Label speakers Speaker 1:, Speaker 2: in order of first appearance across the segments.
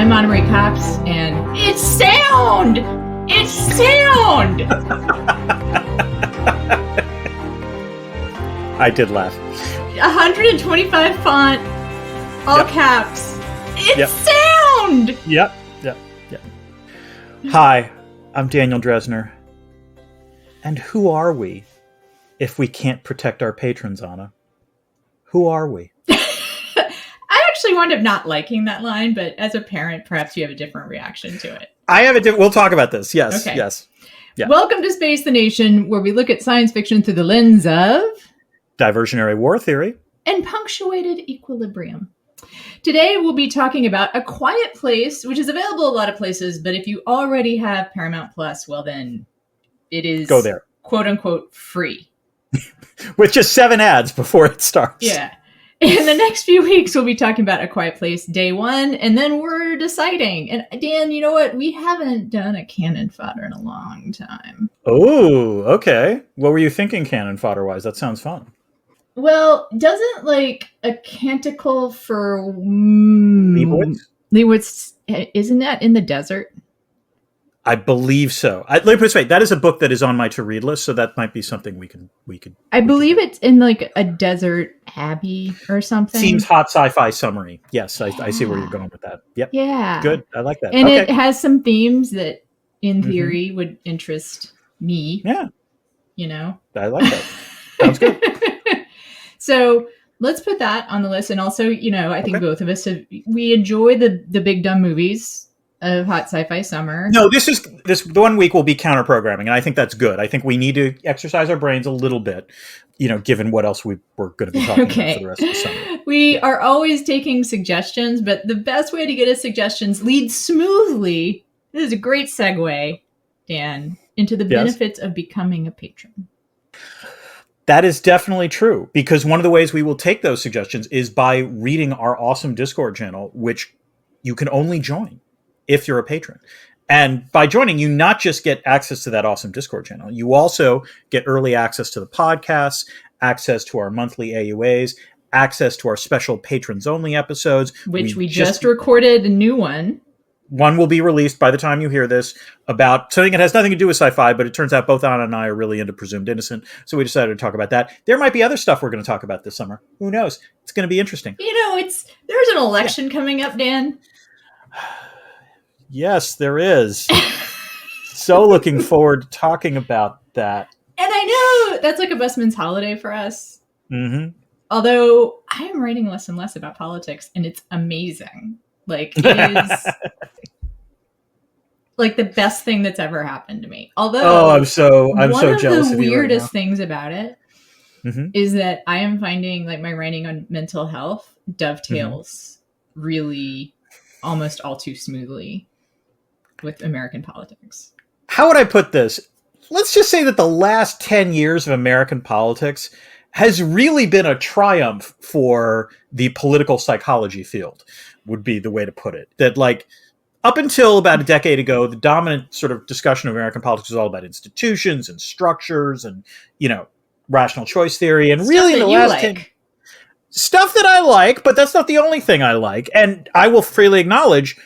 Speaker 1: I'm Anna Marie Cops, and it's sound! It's sound!
Speaker 2: I did laugh.
Speaker 1: 125 font, all caps. It's sound!
Speaker 2: Yep. Hi, I'm Daniel Dresner. And who are we if we can't protect our patrons, Anna? Who are we?
Speaker 1: I actually wound up not liking that line, but as a parent, perhaps you have a different reaction to it.
Speaker 2: We'll talk about this. Yes,
Speaker 1: Okay.
Speaker 2: Yes. Yeah.
Speaker 1: Welcome to Space the Nation, where we look at science fiction through the lens of
Speaker 2: Diversionary war theory
Speaker 1: and punctuated equilibrium. Today, we'll be talking about A Quiet Place, which is available a lot of places, but if you already have Paramount Plus, well then, it is
Speaker 2: Go there.
Speaker 1: Quote unquote free.
Speaker 2: With just 7 ads before it starts.
Speaker 1: Yeah. In the next few weeks, we'll be talking about A Quiet Place day 1, and then we're deciding. And Dan, you know what? We haven't done a cannon fodder in a long time.
Speaker 2: Oh, okay. What were you thinking cannon fodder-wise? That sounds fun.
Speaker 1: Well, doesn't like a canticle for
Speaker 2: Leibowitz?
Speaker 1: Isn't that in the desert?
Speaker 2: I believe so. Let me put it this way. That is a book that is on my to-read list, so that might be something we could.
Speaker 1: I believe it's in like a desert abbey or something.
Speaker 2: Seems hot sci-fi summary. Yes, I see where you're going with that. Yep.
Speaker 1: Yeah.
Speaker 2: Good. I like that.
Speaker 1: And
Speaker 2: okay.
Speaker 1: it has some themes that, in theory, would interest me.
Speaker 2: Yeah.
Speaker 1: You know?
Speaker 2: I like that. Sounds good.
Speaker 1: So let's put that on the list. And also, you know, I think both of us, we enjoy the big dumb movies of hot sci-fi summer.
Speaker 2: No, this 1 week will be counter programming, and I think that's good. I think we need to exercise our brains a little bit, you know, given what else we're going to be talking about for the rest of the summer.
Speaker 1: We are always taking suggestions, but the best way to get us suggestions leads smoothly. This is a great segue, Dan, into the benefits of becoming a patron.
Speaker 2: That is definitely true, because one of the ways we will take those suggestions is by reading our awesome Discord channel, which you can only join if you're a patron. And by joining, you not just get access to that awesome Discord channel, you also get early access to the podcasts, access to our monthly AUAs, access to our special patrons-only episodes.
Speaker 1: Which we just recorded a new one.
Speaker 2: One will be released by the time you hear this about something that has nothing to do with sci-fi, but it turns out both Anna and I are really into Presumed Innocent. So we decided to talk about that. There might be other stuff we're going to talk about this summer. Who knows? It's going to be interesting.
Speaker 1: You know, there's an election coming up, Dan.
Speaker 2: Yes, there is. So looking forward to talking about that. And
Speaker 1: I know that's like a busman's holiday for us.
Speaker 2: Mm-hmm.
Speaker 1: Although I am writing less and less about politics, and it's amazing. Like, it is like the best thing that's ever happened to me. Although,
Speaker 2: I'm so jealous of you.
Speaker 1: One of the
Speaker 2: right
Speaker 1: weirdest
Speaker 2: now.
Speaker 1: things about it is that I am finding like my writing on mental health dovetails really almost all too smoothly with American politics.
Speaker 2: How would I put this? Let's just say that the last 10 years of American politics has really been a triumph for the political psychology field, would be the way to put it. That like up until about a decade ago, the dominant sort of discussion of American politics was all about institutions and structures and, you know, rational choice theory. And really in the last 10 stuff that I like, but that's not the only thing I like. And I will freely acknowledge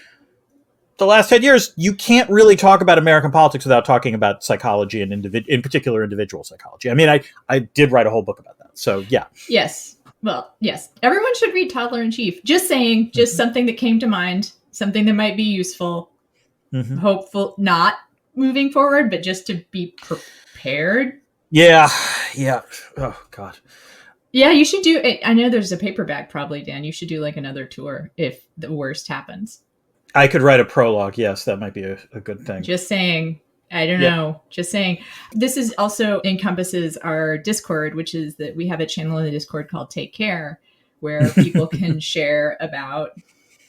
Speaker 2: the last 10 years, you can't really talk about American politics without talking about psychology and in particular individual psychology. I mean, I did write a whole book about that. So, yeah.
Speaker 1: Yes. Well, yes. Everyone should read Toddler in Chief. Just saying, just something that came to mind, something that might be useful, hopeful, not moving forward, but just to be prepared.
Speaker 2: Yeah. Oh, God.
Speaker 1: Yeah, you should do it. I know there's a paperback probably, Dan. You should do like another tour if the worst happens.
Speaker 2: I could write a prologue. Yes, that might be a good thing.
Speaker 1: Just saying. I don't know. Just saying. This is also encompasses our Discord, which is that we have a channel in the Discord called Take Care, where people can share about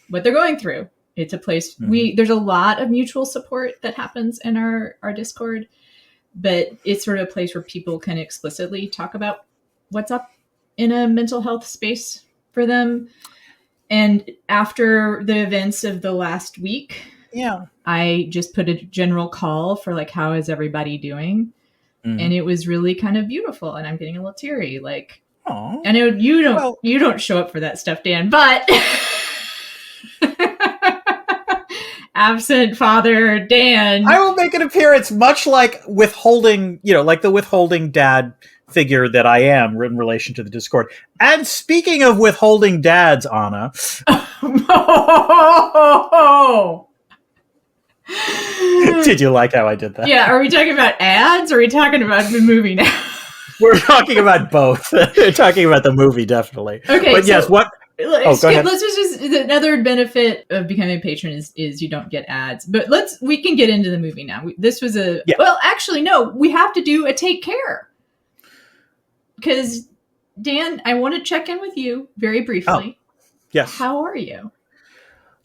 Speaker 1: what they're going through. It's a place there's a lot of mutual support that happens in our Discord, but it's sort of a place where people can explicitly talk about what's up in a mental health space for them. And after the events of the last week, I just put a general call for like, how is everybody doing? And it was really kind of beautiful. And I'm getting a little teary. Like,
Speaker 2: aww.
Speaker 1: I know you don't show up for that stuff, Dan, but absent father, Dan.
Speaker 2: I will make an appearance, much like withholding, like the withholding dad figure that I am in relation to the Discord. And speaking of withholding dads, Anna. Did you like how I did that?
Speaker 1: Yeah, are we talking about ads or are we talking about the movie now?
Speaker 2: We're talking about both. We're talking about the movie, definitely.
Speaker 1: Okay,
Speaker 2: but yes, what?
Speaker 1: Go ahead. Let's just another benefit of becoming a patron is you don't get ads. But we can get into the movie now. This was well, actually, no, we have to do a take care. Because, Dan, I want to check in with you very briefly.
Speaker 2: Oh, yes.
Speaker 1: How are you?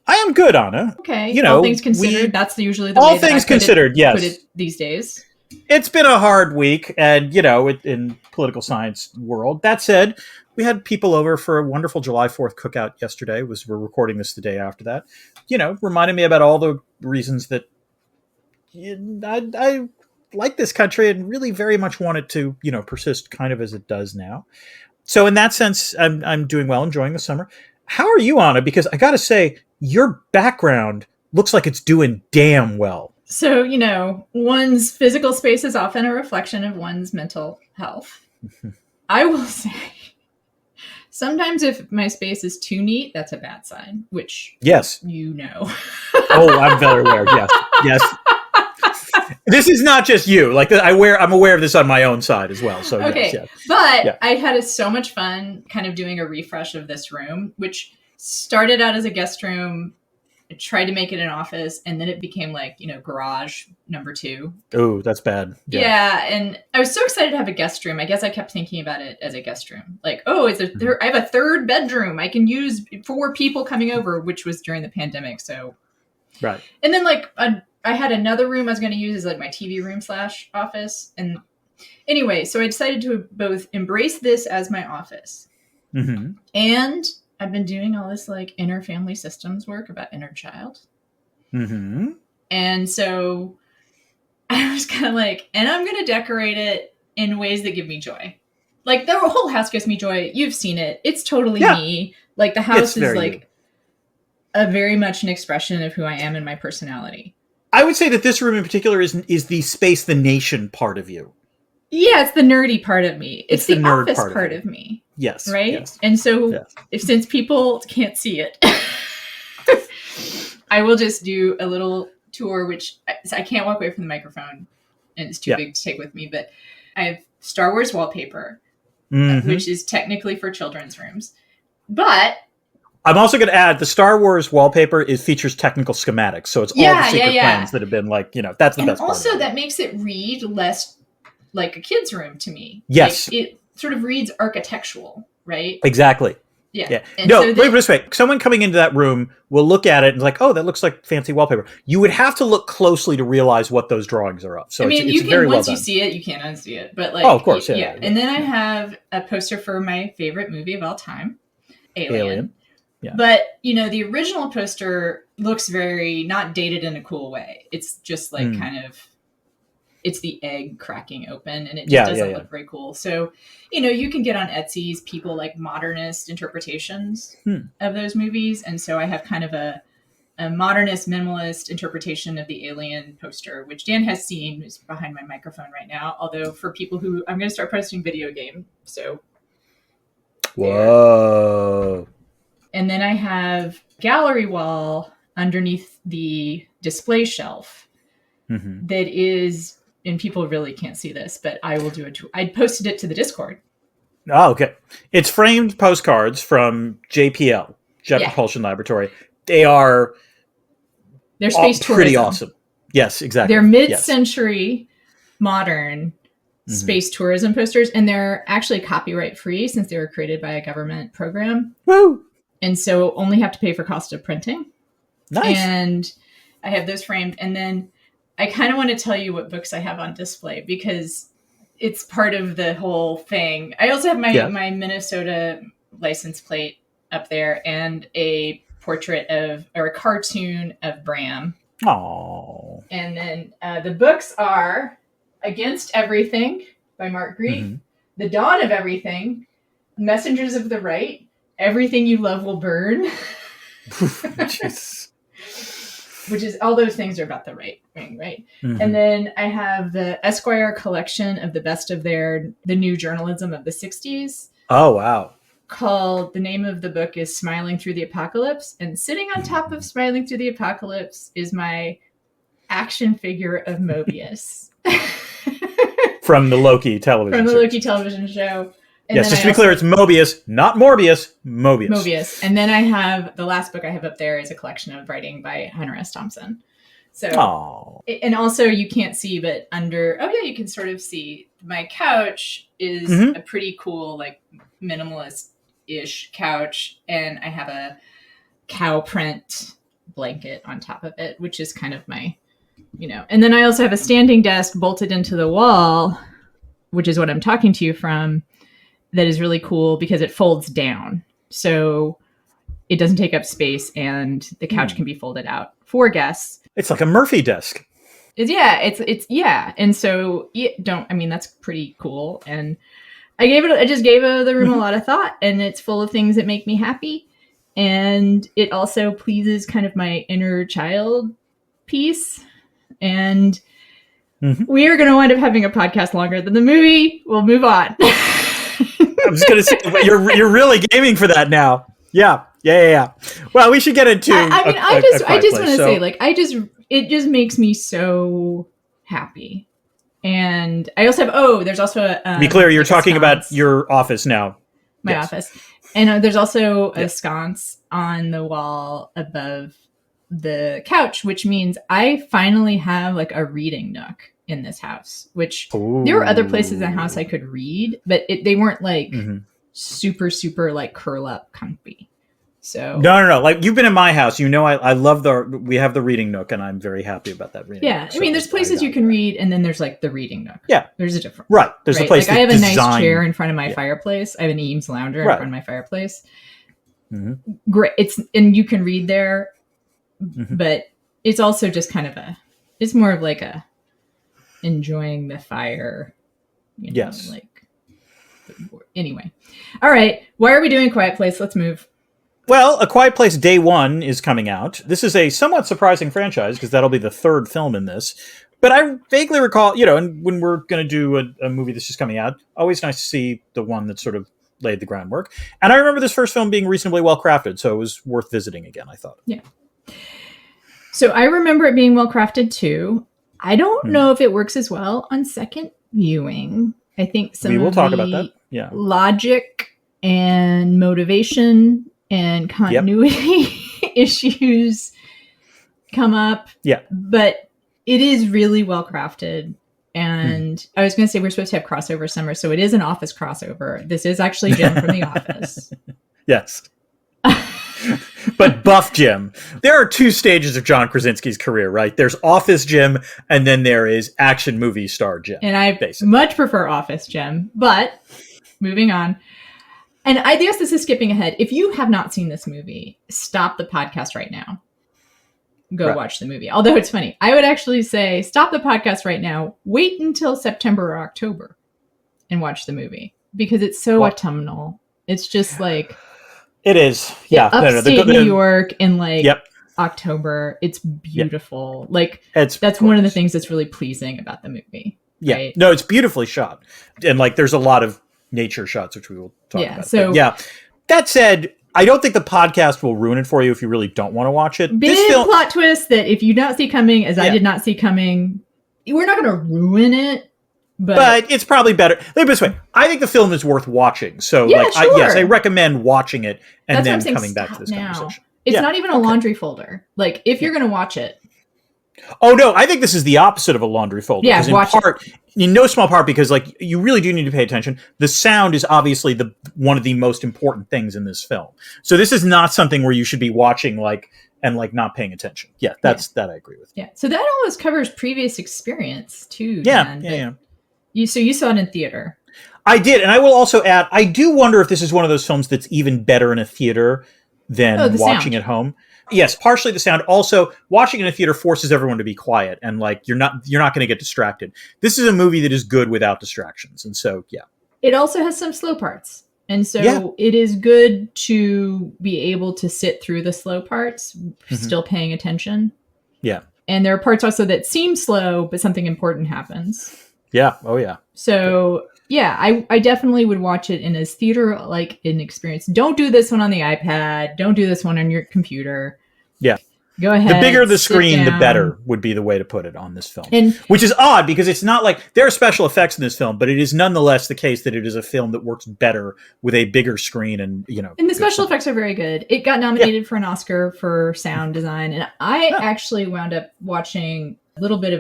Speaker 2: I am good, Anna.
Speaker 1: Okay. All things considered, that's usually the way
Speaker 2: all things considered, yes.
Speaker 1: Put it these days.
Speaker 2: It's been a hard week, and, in political science world. That said, we had people over for a wonderful July 4th cookout yesterday. We're recording this the day after that. Reminded me about all the reasons that I like this country and really very much want it to, persist kind of as it does now. So in that sense, I'm doing well, enjoying the summer. How are you, Anna? Because I got to say, your background looks like it's doing damn well.
Speaker 1: So, one's physical space is often a reflection of one's mental health. I will say, sometimes if my space is too neat, that's a bad sign, which
Speaker 2: yes,
Speaker 1: Oh,
Speaker 2: I'm very aware. Yes. This is not just you. Like I'm aware of this on my own side as well. So
Speaker 1: okay,
Speaker 2: yes.
Speaker 1: But I had so much fun kind of doing a refresh of this room, which started out as a guest room. I tried to make it an office, and then it became like, garage number 2.
Speaker 2: Oh, that's bad.
Speaker 1: Yeah, and I was so excited to have a guest room. I guess I kept thinking about it as a guest room. Like, I have a third bedroom I can use for people coming over, which was during the pandemic. So,
Speaker 2: right.
Speaker 1: And then I had another room I was going to use as like my TV room / office. And anyway, so I decided to both embrace this as my office, and I've been doing all this like inner family systems work about inner child. And so I was kind of like, and I'm going to decorate it in ways that give me joy. Like the whole house gives me joy. You've seen it. It's totally me. Like the house is like a very much an expression of who I am and my personality.
Speaker 2: I would say that this room in particular is the space, the nation part of you.
Speaker 1: Yeah, it's the nerdy part of me. It's the nerd office part of me.
Speaker 2: Yes.
Speaker 1: Right?
Speaker 2: Yes.
Speaker 1: And so since people can't see it, I will just do a little tour, which I can't walk away from the microphone and it's too big to take with me. But I have Star Wars wallpaper, which is technically for children's rooms. But
Speaker 2: I'm also going to add the Star Wars wallpaper features technical schematics. So it's all the secret plans that have been like, that's the best part.
Speaker 1: Also, that makes it read less like a kid's room to me.
Speaker 2: Yes.
Speaker 1: Like, it sort of reads architectural, right?
Speaker 2: Exactly.
Speaker 1: Yeah.
Speaker 2: No, wait this way. Someone coming into that room will look at it and like, oh, that looks like fancy wallpaper. You would have to look closely to realize what those drawings are of. So I mean,
Speaker 1: you can,
Speaker 2: very
Speaker 1: once
Speaker 2: well
Speaker 1: you see it, you can't unsee it. But like,
Speaker 2: of course. Yeah.
Speaker 1: And then I have a poster for my favorite movie of all time, Alien.
Speaker 2: Yeah.
Speaker 1: But, the original poster looks very not dated in a cool way. It's just like kind of, it's the egg cracking open and it just doesn't look very cool. So, you can get on Etsy's people like modernist interpretations of those movies. And so I have kind of a modernist minimalist interpretation of the Alien poster, which Dan has seen, who's behind my microphone right now. Although for people who, I'm going to start posting video game. So.
Speaker 2: Whoa.
Speaker 1: There. And then I have gallery wall underneath the display shelf that is, and people really can't see this, but I will do it. I posted it to the Discord.
Speaker 2: Oh, okay. It's framed postcards from JPL, Jet Propulsion Laboratory. They're
Speaker 1: space tourism.
Speaker 2: Pretty awesome. Yes, exactly.
Speaker 1: They're mid-century modern space tourism posters, and they're actually copyright free since they were created by a government program.
Speaker 2: Woo!
Speaker 1: And so only have to pay for cost of printing.
Speaker 2: Nice.
Speaker 1: And I have those framed. And then I kind of want to tell you what books I have on display because it's part of the whole thing. I also have my Minnesota license plate up there and a portrait or a cartoon of Bram.
Speaker 2: Oh.
Speaker 1: And then the books are Against Everything by Mark Grief, The Dawn of Everything, Messengers of the Right, Everything You Love Will Burn. which is all those things are about the right wing, right?
Speaker 2: Mm-hmm.
Speaker 1: And then I have the Esquire collection of the best of the new journalism of the 60s.
Speaker 2: Oh, wow.
Speaker 1: Called, the name of the book is Smiling Through the Apocalypse. And sitting on top of Smiling Through the Apocalypse is my action figure of Mobius.
Speaker 2: From the Loki television
Speaker 1: From the
Speaker 2: series.
Speaker 1: Loki television show. And
Speaker 2: yes, just to be clear, it's Mobius, not Morbius, Mobius.
Speaker 1: Mobius. And then I have, the last book I have up there is a collection of writing by Hunter S. Thompson. So, and also you can't see, but under, oh yeah, you can sort of see my couch is a pretty cool, like minimalist-ish couch. And I have a cow print blanket on top of it, which is kind of my, and then I also have a standing desk bolted into the wall, which is what I'm talking to you from. That is really cool because it folds down. So it doesn't take up space and the couch can be folded out for guests.
Speaker 2: It's like a Murphy desk.
Speaker 1: It's And so that's pretty cool. And I just gave the room a lot of thought, and it's full of things that make me happy. And it also pleases kind of my inner child piece. And we are going to wind up having a podcast longer than the movie. We'll move on.
Speaker 2: I was going to say, you're really gaming for that now. Yeah. Well, we should get into.
Speaker 1: I just want to say, like, it just makes me so happy. And I also have. There's also a.
Speaker 2: Be clear, you're talking about your office now.
Speaker 1: My office, and there's also a sconce on the wall above the couch, which means I finally have like a reading nook in this house, which there were other places in the house I could read, but they weren't like super like curl up comfy. So
Speaker 2: no. Like, you've been in my house, I love we have the reading nook, and I'm very happy about that reading nook.
Speaker 1: I mean, there's places you can read, and then there's like the reading nook.
Speaker 2: Yeah.
Speaker 1: There's a difference.
Speaker 2: Right. There's a place
Speaker 1: like I have a nice chair in front of my fireplace. I have an Eames lounger in front of my fireplace. Great. And you can read there, but it's also just kind of it's more of like a enjoying the fire. Anyway. All right. Why are we doing Quiet Place? Let's move.
Speaker 2: Well, A Quiet Place Day 1 is coming out. This is a somewhat surprising franchise because that'll be the third film in this. But I vaguely recall, and when we're going to do a movie that's just coming out, always nice to see the one that sort of laid the groundwork. And I remember this first film being reasonably well crafted, so it was worth visiting again, I thought.
Speaker 1: Yeah. So I remember it being well crafted too. I don't know if it works as well on second viewing. I think we will talk about that. Yeah. Logic and motivation and continuity issues come up.
Speaker 2: Yeah.
Speaker 1: But it is really well crafted. And I was going to say we're supposed to have crossover summer, so it is an Office crossover. This is actually Jim from The Office.
Speaker 2: Yes. But buff Jim. There are two stages of John Krasinski's career, right? There's Office Jim, and then there is action movie star Jim.
Speaker 1: And I much prefer Office Jim. But moving on. And I guess this is skipping ahead. If you have not seen this movie, stop the podcast right now. Go watch the movie. Although it's funny. I would actually say stop the podcast right now. Wait until September or October and watch the movie. Because it's so autumnal. It's just like...
Speaker 2: It is. Yeah.
Speaker 1: Upstate New York in October. It's beautiful. Yep. Like, that's gorgeous. One of the things that's really pleasing about the movie.
Speaker 2: Yeah.
Speaker 1: Right?
Speaker 2: No, it's beautifully shot. And there's a lot of nature shots, which we will talk about.
Speaker 1: So,
Speaker 2: that said, I don't think the podcast will ruin it for you if you really don't want to watch it.
Speaker 1: Big plot twist that if you don't see coming, as I did not see coming, we're not going to ruin it. But
Speaker 2: it's probably better. Let me put it this way. I think the film is worth watching. So, I recommend watching it and then coming back to this conversation.
Speaker 1: It's not even a laundry folder. Like, if you're going to watch it.
Speaker 2: Oh, no. I think this is the opposite of a laundry folder.
Speaker 1: Yeah, watch it.
Speaker 2: In no small part, because you really do need to pay attention. The sound is obviously one of the most important things in this film. So this is not something where you should be watching and not paying attention. Yeah, that I agree with.
Speaker 1: Yeah. So that almost covers previous experience too.
Speaker 2: Yeah.
Speaker 1: Dan, You saw it in theater.
Speaker 2: I did, and I will also add, I do wonder if this is one of those films that's even better in a theater than watching at home. Yes, partially the sound. Also, watching in a theater forces everyone to be quiet, and you're not going to get distracted. This is a movie that is good without distractions, and so
Speaker 1: It also has some slow parts, and so it is good to be able to sit through the slow parts, still paying attention.
Speaker 2: Yeah.
Speaker 1: And there are parts also that seem slow, but something important happens.
Speaker 2: Yeah. Oh, yeah.
Speaker 1: So, yeah, I definitely would watch it in a theater-like an experience. Don't do this one on the iPad. Don't do this one on your computer.
Speaker 2: Yeah.
Speaker 1: Go ahead.
Speaker 2: The bigger the screen, the
Speaker 1: down.
Speaker 2: better would be the way to put it on this film.
Speaker 1: And,
Speaker 2: which is odd because it's not like there are special effects in this film, but it is nonetheless the case that it is a film that works better with a bigger screen and,
Speaker 1: And the special effects are very good. It got nominated for an Oscar for sound design. And I actually wound up watching a little bit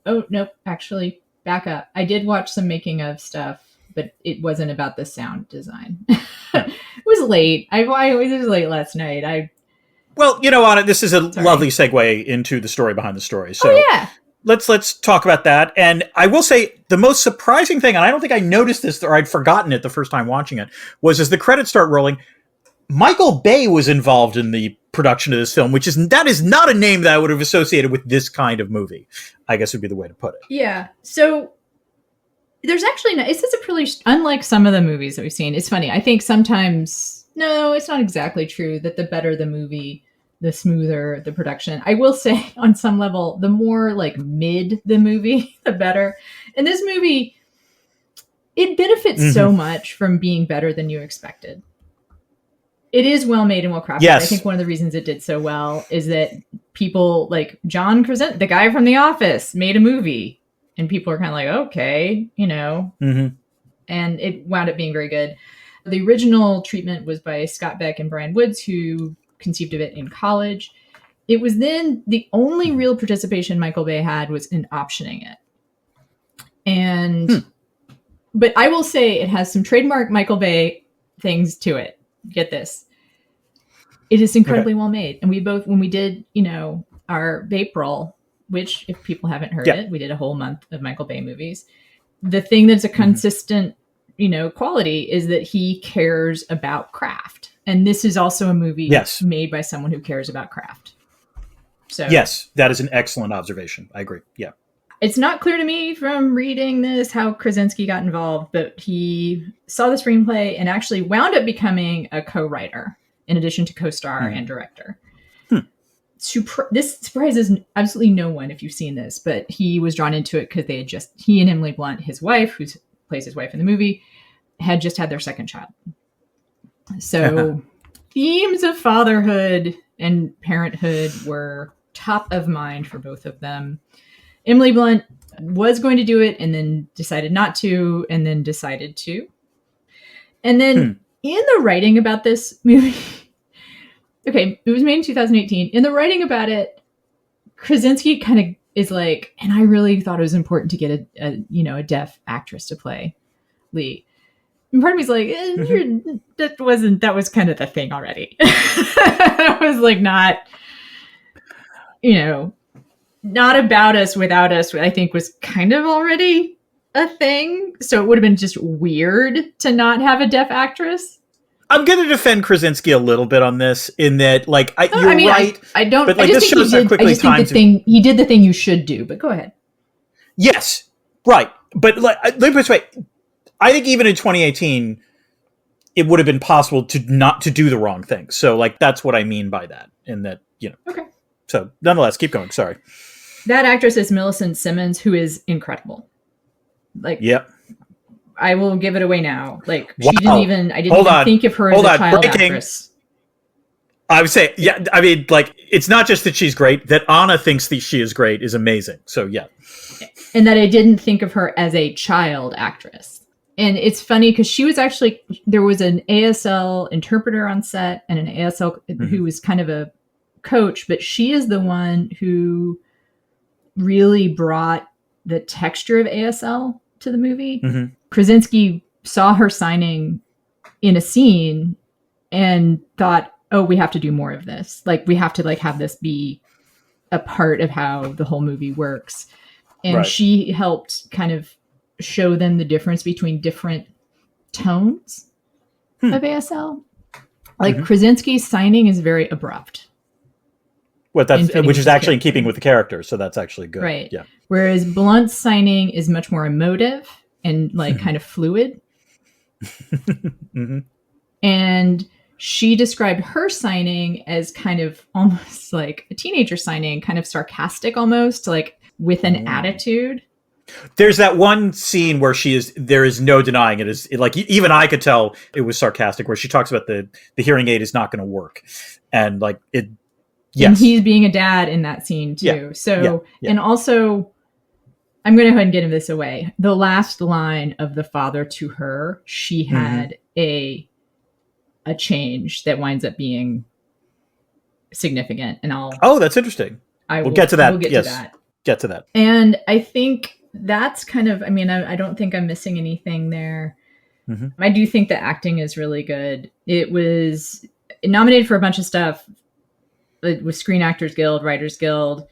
Speaker 1: of actually, back up. I did watch some making of stuff, but it wasn't about the sound design. It was late. It was late last night.
Speaker 2: Well, Anna, this is a lovely segue into the story behind the story. So let's talk about that. And I will say the most surprising thing, and I don't think I noticed this or I'd forgotten it the first time watching it, was as the credits start rolling, Michael Bay was involved in the production of this film, that is not a name that I would have associated with this kind of movie, I guess would be the way to put it.
Speaker 1: Yeah. So there's actually this is a pretty, unlike some of the movies that we've seen. It's funny. I think sometimes, no, it's not exactly true that the better the movie, the smoother the production. I will say on some level, the more like mid the movie, the better. And this movie, it benefits so much from being better than you expected. It is well made and well crafted.
Speaker 2: Yes.
Speaker 1: I think one of the reasons it did so well is that people like John Krasinski, the guy from The Office, made a movie, and people are kind of like, okay, and it wound up being very good. The original treatment was by Scott Beck and Brian Woods, who conceived of it in college. It was then the only real participation Michael Bay had was in optioning it. And, but I will say it has some trademark Michael Bay things to it. Get this. It is incredibly well made. And we both, when we did, our April, which if people haven't heard it, we did a whole month of Michael Bay movies. The thing that's a consistent, quality is that he cares about craft. And this is also a movie made by someone who cares about craft. So
Speaker 2: yes, that is an excellent observation. I agree. Yeah.
Speaker 1: It's not clear to me from reading this how Krasinski got involved, but he saw the screenplay and actually wound up becoming a co-writer in addition to co-star and director. This surprises absolutely no one if you've seen this, but he was drawn into it because he and Emily Blunt, his wife, who plays his wife in the movie, had just had their second child. So themes of fatherhood and parenthood were top of mind for both of them. Emily Blunt was going to do it and then decided not to, and then decided to. And then in the writing about this movie, it was made in 2018. In the writing about it, Krasinski kind of is like, and I really thought it was important to get a deaf actress to play Lee. And part of me's like, that was kind of the thing already. That was like not about us without us, I think was kind of already a thing. So it would have been just weird to not have a deaf actress.
Speaker 2: I'm going to defend Krasinski a little bit on this in that, like, you're right.
Speaker 1: I don't,
Speaker 2: but
Speaker 1: like, this shows how quickly he did the thing you should do, but go ahead.
Speaker 2: Yes. Right. But like, let me put it this way. I think even in 2018, it would have been possible to do the wrong thing. So like, that's what I mean by that. In that,
Speaker 1: Okay.
Speaker 2: So nonetheless, keep going. Sorry. That
Speaker 1: actress is Millicent Simmons, who is incredible. Like,
Speaker 2: yep.
Speaker 1: I will give it away now. Like,
Speaker 2: wow.
Speaker 1: I didn't even think of her as a child actress.
Speaker 2: I would say, yeah, I mean, like, it's not just that she's great, that Anna thinks that she is great is amazing. So, yeah.
Speaker 1: And that I didn't think of her as a child actress. And it's funny because she was actually, there was an ASL interpreter on set and an ASL who was kind of a coach, but she is the one who really brought the texture of ASL to the movie. Krasinski saw her signing in a scene and thought, oh, we have to do more of this. Like, we have to like have this be a part of how the whole movie works. And she helped kind of show them the difference between different tones of ASL. Like Krasinski's signing is very abrupt.
Speaker 2: Which is actually in keeping with the character. So that's actually good.
Speaker 1: Right.
Speaker 2: Yeah.
Speaker 1: Whereas Blunt's signing is much more emotive and like kind of fluid. And she described her signing as kind of almost like a teenager signing, kind of sarcastic almost, like with an attitude.
Speaker 2: There's that one scene where there is no denying it. Like, even I could tell it was sarcastic, where she talks about the hearing aid is not going to work. And like it, yes.
Speaker 1: And he's being a dad in that scene too. And also, I'm going to go ahead and get this away. The last line of the father to her, she had a change that winds up being significant. And
Speaker 2: that's interesting. We'll get to that. We'll get to that.
Speaker 1: And I think that's kind of, I don't think I'm missing anything there. I do think the acting is really good. It was nominated for a bunch of stuff with Screen Actors Guild, Writers Guild,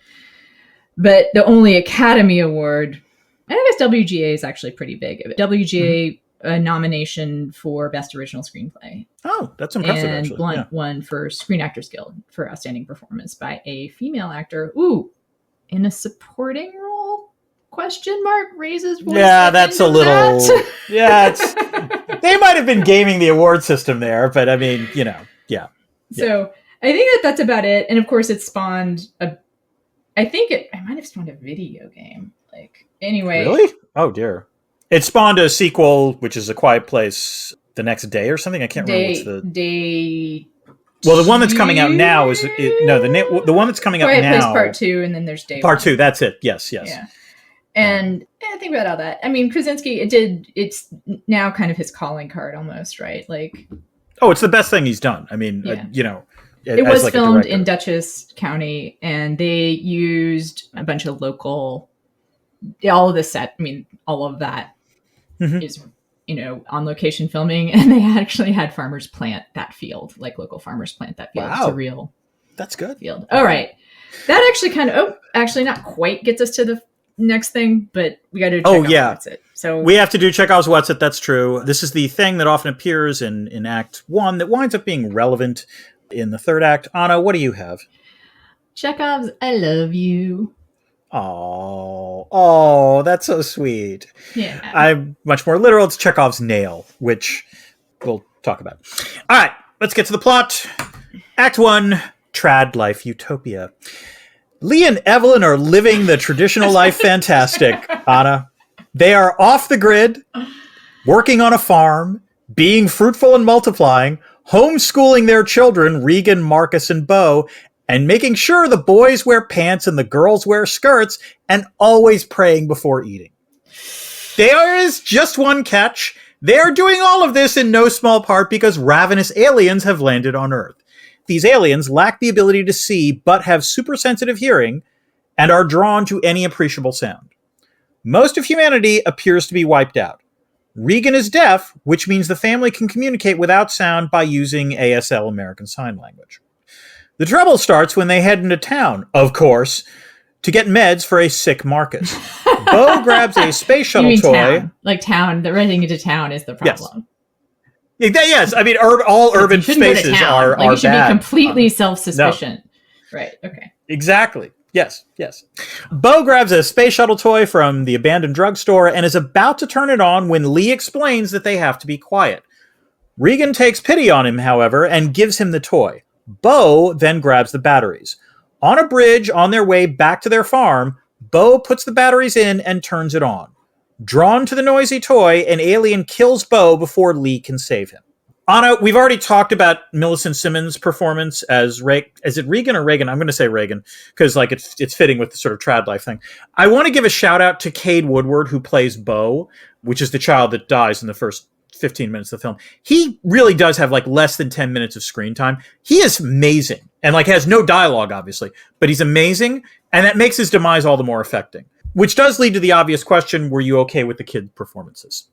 Speaker 1: but the only Academy Award, I guess WGA is actually pretty big. WGA a nomination for Best Original Screenplay.
Speaker 2: Oh, that's impressive,
Speaker 1: and
Speaker 2: actually.
Speaker 1: One for Screen Actors Guild for Outstanding Performance by a female actor. Ooh, in a supporting role? Question mark raises voice.
Speaker 2: Yeah, that's a little... Yeah, they might have been gaming the award system there, but I mean, yeah.
Speaker 1: So I think that's about it. And of course it spawned I might have spawned a video game. Like, anyway.
Speaker 2: Really? Oh, dear. It spawned a sequel, which is A Quiet Place the next day or something. I can't remember what's the...
Speaker 1: Day...
Speaker 2: Well, the one that's coming out now is... the one that's coming out now...
Speaker 1: Quiet Place Part 2, and then there's Day
Speaker 2: Part
Speaker 1: 1.
Speaker 2: 2, that's it. Yes.
Speaker 1: Yeah. And think about all that. I mean, Krasinski, it's now kind of his calling card almost, right? Like...
Speaker 2: Oh, it's the best thing he's done. I mean,
Speaker 1: it was filmed in Dutchess County, and they used a bunch of local... all of the set, all of that is, on location filming, and they actually had farmers plant that field, like local farmers plant that field.
Speaker 2: Wow.
Speaker 1: It's a real
Speaker 2: That's good
Speaker 1: field. All right. That actually not quite gets us to the next thing, but we got to check out What's It. So
Speaker 2: we have to do Chekhov's What's It. That's true. This is the thing that often appears in Act 1 that winds up being relevant in the third act. Anna, what do you have?
Speaker 1: Chekhov's I Love You.
Speaker 2: Oh, that's so sweet.
Speaker 1: Yeah.
Speaker 2: I'm much more literal. It's Chekhov's nail, which we'll talk about. All right, let's get to the plot. Act 1, Trad Life Utopia. Lee and Evelyn are living the traditional life fantastic, Anna. They are off the grid, working on a farm, being fruitful and multiplying, homeschooling their children, Regan, Marcus, and Bo, and making sure the boys wear pants and the girls wear skirts, and always praying before eating. There is just one catch. They are doing all of this in no small part because ravenous aliens have landed on Earth. These aliens lack the ability to see, but have super-sensitive hearing, and are drawn to any appreciable sound. Most of humanity appears to be wiped out. Regan is deaf, which means the family can communicate without sound by using ASL, American Sign Language. The trouble starts when they head into town, of course, to get meds for a sick Marcus. Bo grabs a space shuttle toy.
Speaker 1: Town. Like town, the running into town is the problem.
Speaker 2: Yes. I mean, all urban spaces are
Speaker 1: you should
Speaker 2: bad.
Speaker 1: Be completely self-sufficient. No. Right, okay.
Speaker 2: Exactly. Yes. Bo grabs a space shuttle toy from the abandoned drugstore and is about to turn it on when Lee explains that they have to be quiet. Regan takes pity on him, however, and gives him the toy. Bo then grabs the batteries. On a bridge on their way back to their farm, Bo puts the batteries in and turns it on. Drawn to the noisy toy, an alien kills Bo before Lee can save him. Anna, we've already talked about Millicent Simmons' performance as is it Regan or Reagan? I'm going to say Reagan because it's fitting with the sort of trad life thing. I want to give a shout out to Cade Woodward, who plays Bo, which is the child that dies in the first 15 minutes of the film. He really does have less than 10 minutes of screen time. He is amazing and has no dialogue, obviously, but he's amazing. And that makes his demise all the more affecting, which does lead to the obvious question. Were you okay with the kid performances?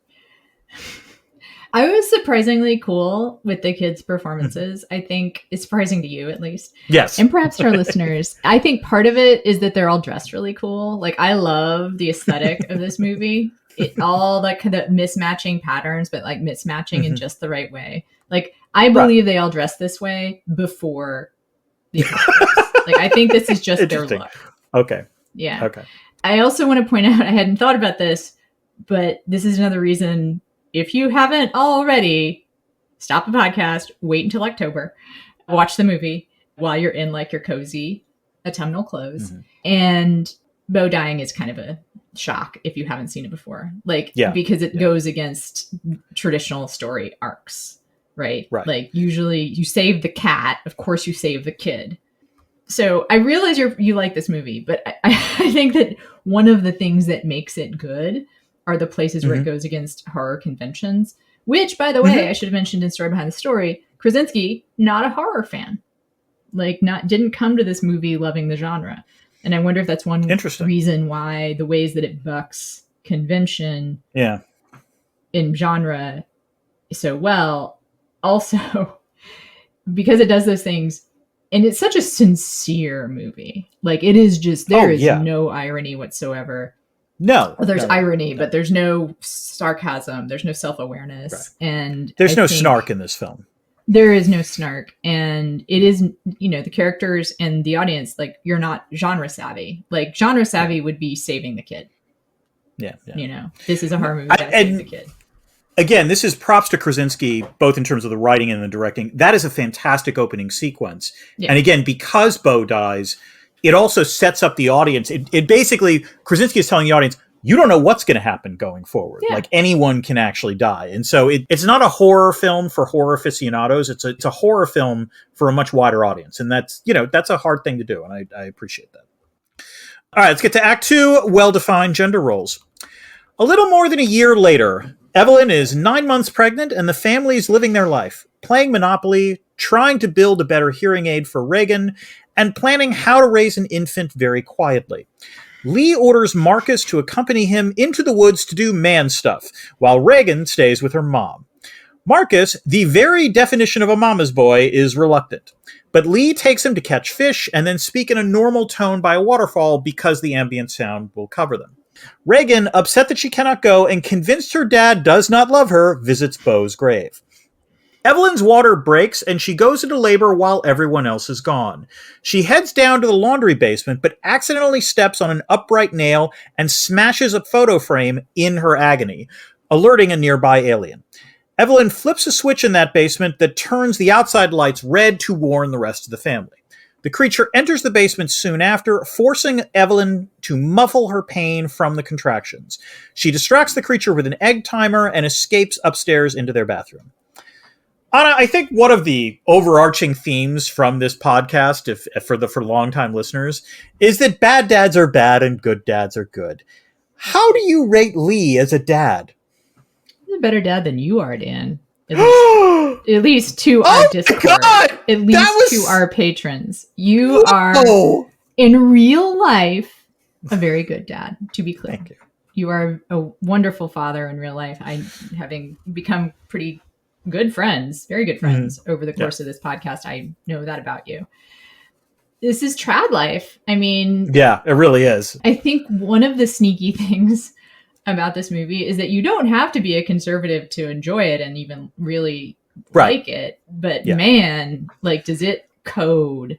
Speaker 1: I was surprisingly cool with the kids' performances. I think it's surprising to you, at least.
Speaker 2: Yes.
Speaker 1: And perhaps to our listeners. I think part of it is that they're all dressed really cool. I love the aesthetic of this movie. All that kind of mismatching patterns, but mismatching in just the right way. I believe they all dress this way before the apocalypse. I think this is just their look.
Speaker 2: Okay.
Speaker 1: Yeah.
Speaker 2: Okay.
Speaker 1: I also want to point out, I hadn't thought about this, but this is another reason, if you haven't already, stop the podcast, wait until October, watch the movie while you're in like your cozy autumnal clothes. And Bo dying is kind of a shock if you haven't seen it before. Like, because it goes against traditional story arcs, right? Like, usually you save the cat, of course you save the kid. So I realize you like this movie, but I think that one of the things that makes it good are the places where it goes against horror conventions, which, by the way, I should have mentioned in Story Behind the Story, Krasinski, not a horror fan. Like, didn't come to this movie loving the genre. And I wonder if that's one reason why the ways that it bucks convention in genre so well. Also, because it does those things, and it's such a sincere movie. Like, it is just, there is no irony whatsoever.
Speaker 2: No.
Speaker 1: Well, there's irony, but there's no sarcasm. There's no self-awareness. Right. And
Speaker 2: there's no snark in this film.
Speaker 1: There is no snark. And it is, the characters and the audience, like, you're not genre savvy. Like, genre savvy would be saving the kid.
Speaker 2: Yeah.
Speaker 1: This is a horror movie that saves the kid.
Speaker 2: Again, this is props to Krasinski, both in terms of the writing and the directing. That is a fantastic opening sequence. Yeah. And again, because Bo dies, it also sets up the audience. It basically, Krasinski is telling the audience, you don't know what's going to happen going forward. Yeah. Like, anyone can actually die. And so it's not a horror film for horror aficionados. It's a horror film for a much wider audience. And that's a hard thing to do. And I appreciate that. All right, let's get to Act 2, well-defined gender roles. A little more than a year later, Evelyn is 9 months pregnant and the family is living their life, playing Monopoly, trying to build a better hearing aid for Reagan, and planning how to raise an infant very quietly. Lee orders Marcus to accompany him into the woods to do man stuff, while Reagan stays with her mom. Marcus, the very definition of a mama's boy, is reluctant. But Lee takes him to catch fish and then speak in a normal tone by a waterfall because the ambient sound will cover them. Reagan, upset that she cannot go and convinced her dad does not love her, visits Bo's grave. Evelyn's water breaks and she goes into labor while everyone else is gone. She heads down to the laundry basement but accidentally steps on an upright nail and smashes a photo frame in her agony, alerting a nearby alien. Evelyn flips a switch in that basement that turns the outside lights red to warn the rest of the family. The creature enters the basement soon after, forcing Evelyn to muffle her pain from the contractions. She distracts the creature with an egg timer and escapes upstairs into their bathroom. Anna, I think one of the overarching themes from this podcast, for longtime listeners, is that bad dads are bad and good dads are good. How do you rate Lee as a dad?
Speaker 1: He's a better dad than you are, Dan. At least to our Discord. God! At least to our patrons. You are, in real life, a very good dad, to be clear.
Speaker 2: Thank you.
Speaker 1: You are a wonderful father in real life. Having become pretty good friends, very good friends over the course of this podcast. I know that about you. This is trad life. I mean...
Speaker 2: Yeah, it really is.
Speaker 1: I think one of the sneaky things about this movie is that you don't have to be a conservative to enjoy it and even really like it. But man, like, does it code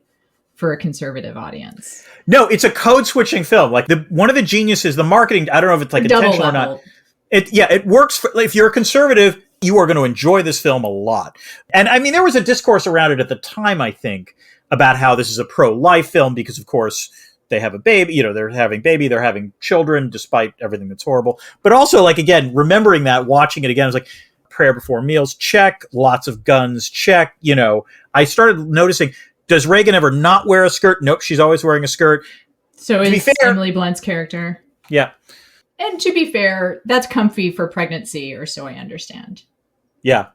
Speaker 1: for a conservative audience?
Speaker 2: No, it's a code switching film. Like, one of the geniuses, the marketing, I don't know if it's like intentional or not. It works for, like, if you're a conservative, you are going to enjoy this film a lot. And I mean, there was a discourse around it at the time, I think, about how this is a pro-life film because, of course, they have a baby, they're having children despite everything that's horrible. But also, like, again, remembering that, watching it again, I was like, prayer before meals, check. Lots of guns, check. I started noticing, does Reagan ever not wear a skirt? Nope, she's always wearing a skirt.
Speaker 1: So is Emily Blunt's character.
Speaker 2: Yeah.
Speaker 1: And to be fair, that's comfy for pregnancy, or so I understand.
Speaker 2: Yeah.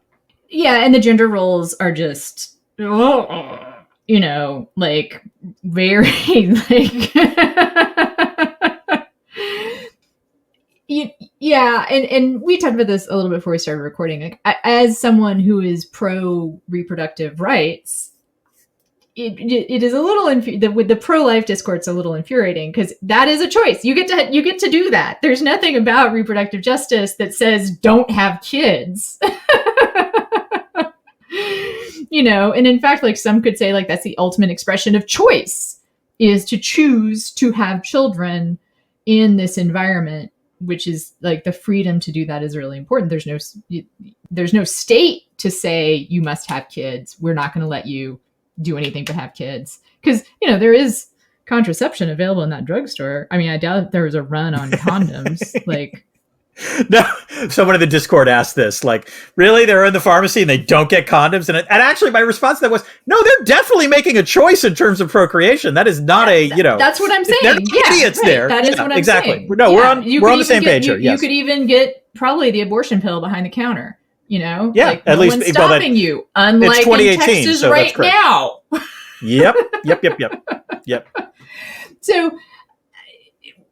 Speaker 1: Yeah, and the gender roles are just, like, very, like... Yeah, and we talked about this a little bit before we started recording. Like, as someone who is pro reproductive rights, it is a little with the pro-life discourse a little infuriating because that is a choice. You get to do that. There's nothing about reproductive justice that says don't have kids. And in fact, like, some could say, like, that's the ultimate expression of choice, is to choose to have children in this environment which is like the freedom to do that is really important. There's no state to say you must have kids. We're not going to let you do anything but have kids. Because, there is contraception available in that drugstore. I mean, I doubt there was a run on condoms. Like,
Speaker 2: no, someone in the Discord asked this, like, really? They're in the pharmacy and they don't get condoms? And actually my response to that was, no, they're definitely making a choice in terms of procreation. That is not
Speaker 1: That's what I'm saying.
Speaker 2: They're not idiots
Speaker 1: right.
Speaker 2: there.
Speaker 1: That is what I'm
Speaker 2: exactly.
Speaker 1: saying.
Speaker 2: No, we're on the same page here.
Speaker 1: You could even get probably the abortion pill behind the counter,
Speaker 2: Yeah,
Speaker 1: like,
Speaker 2: at
Speaker 1: no
Speaker 2: least
Speaker 1: one's stopping you, unlike in Texas
Speaker 2: so
Speaker 1: right now.
Speaker 2: Yep.
Speaker 1: So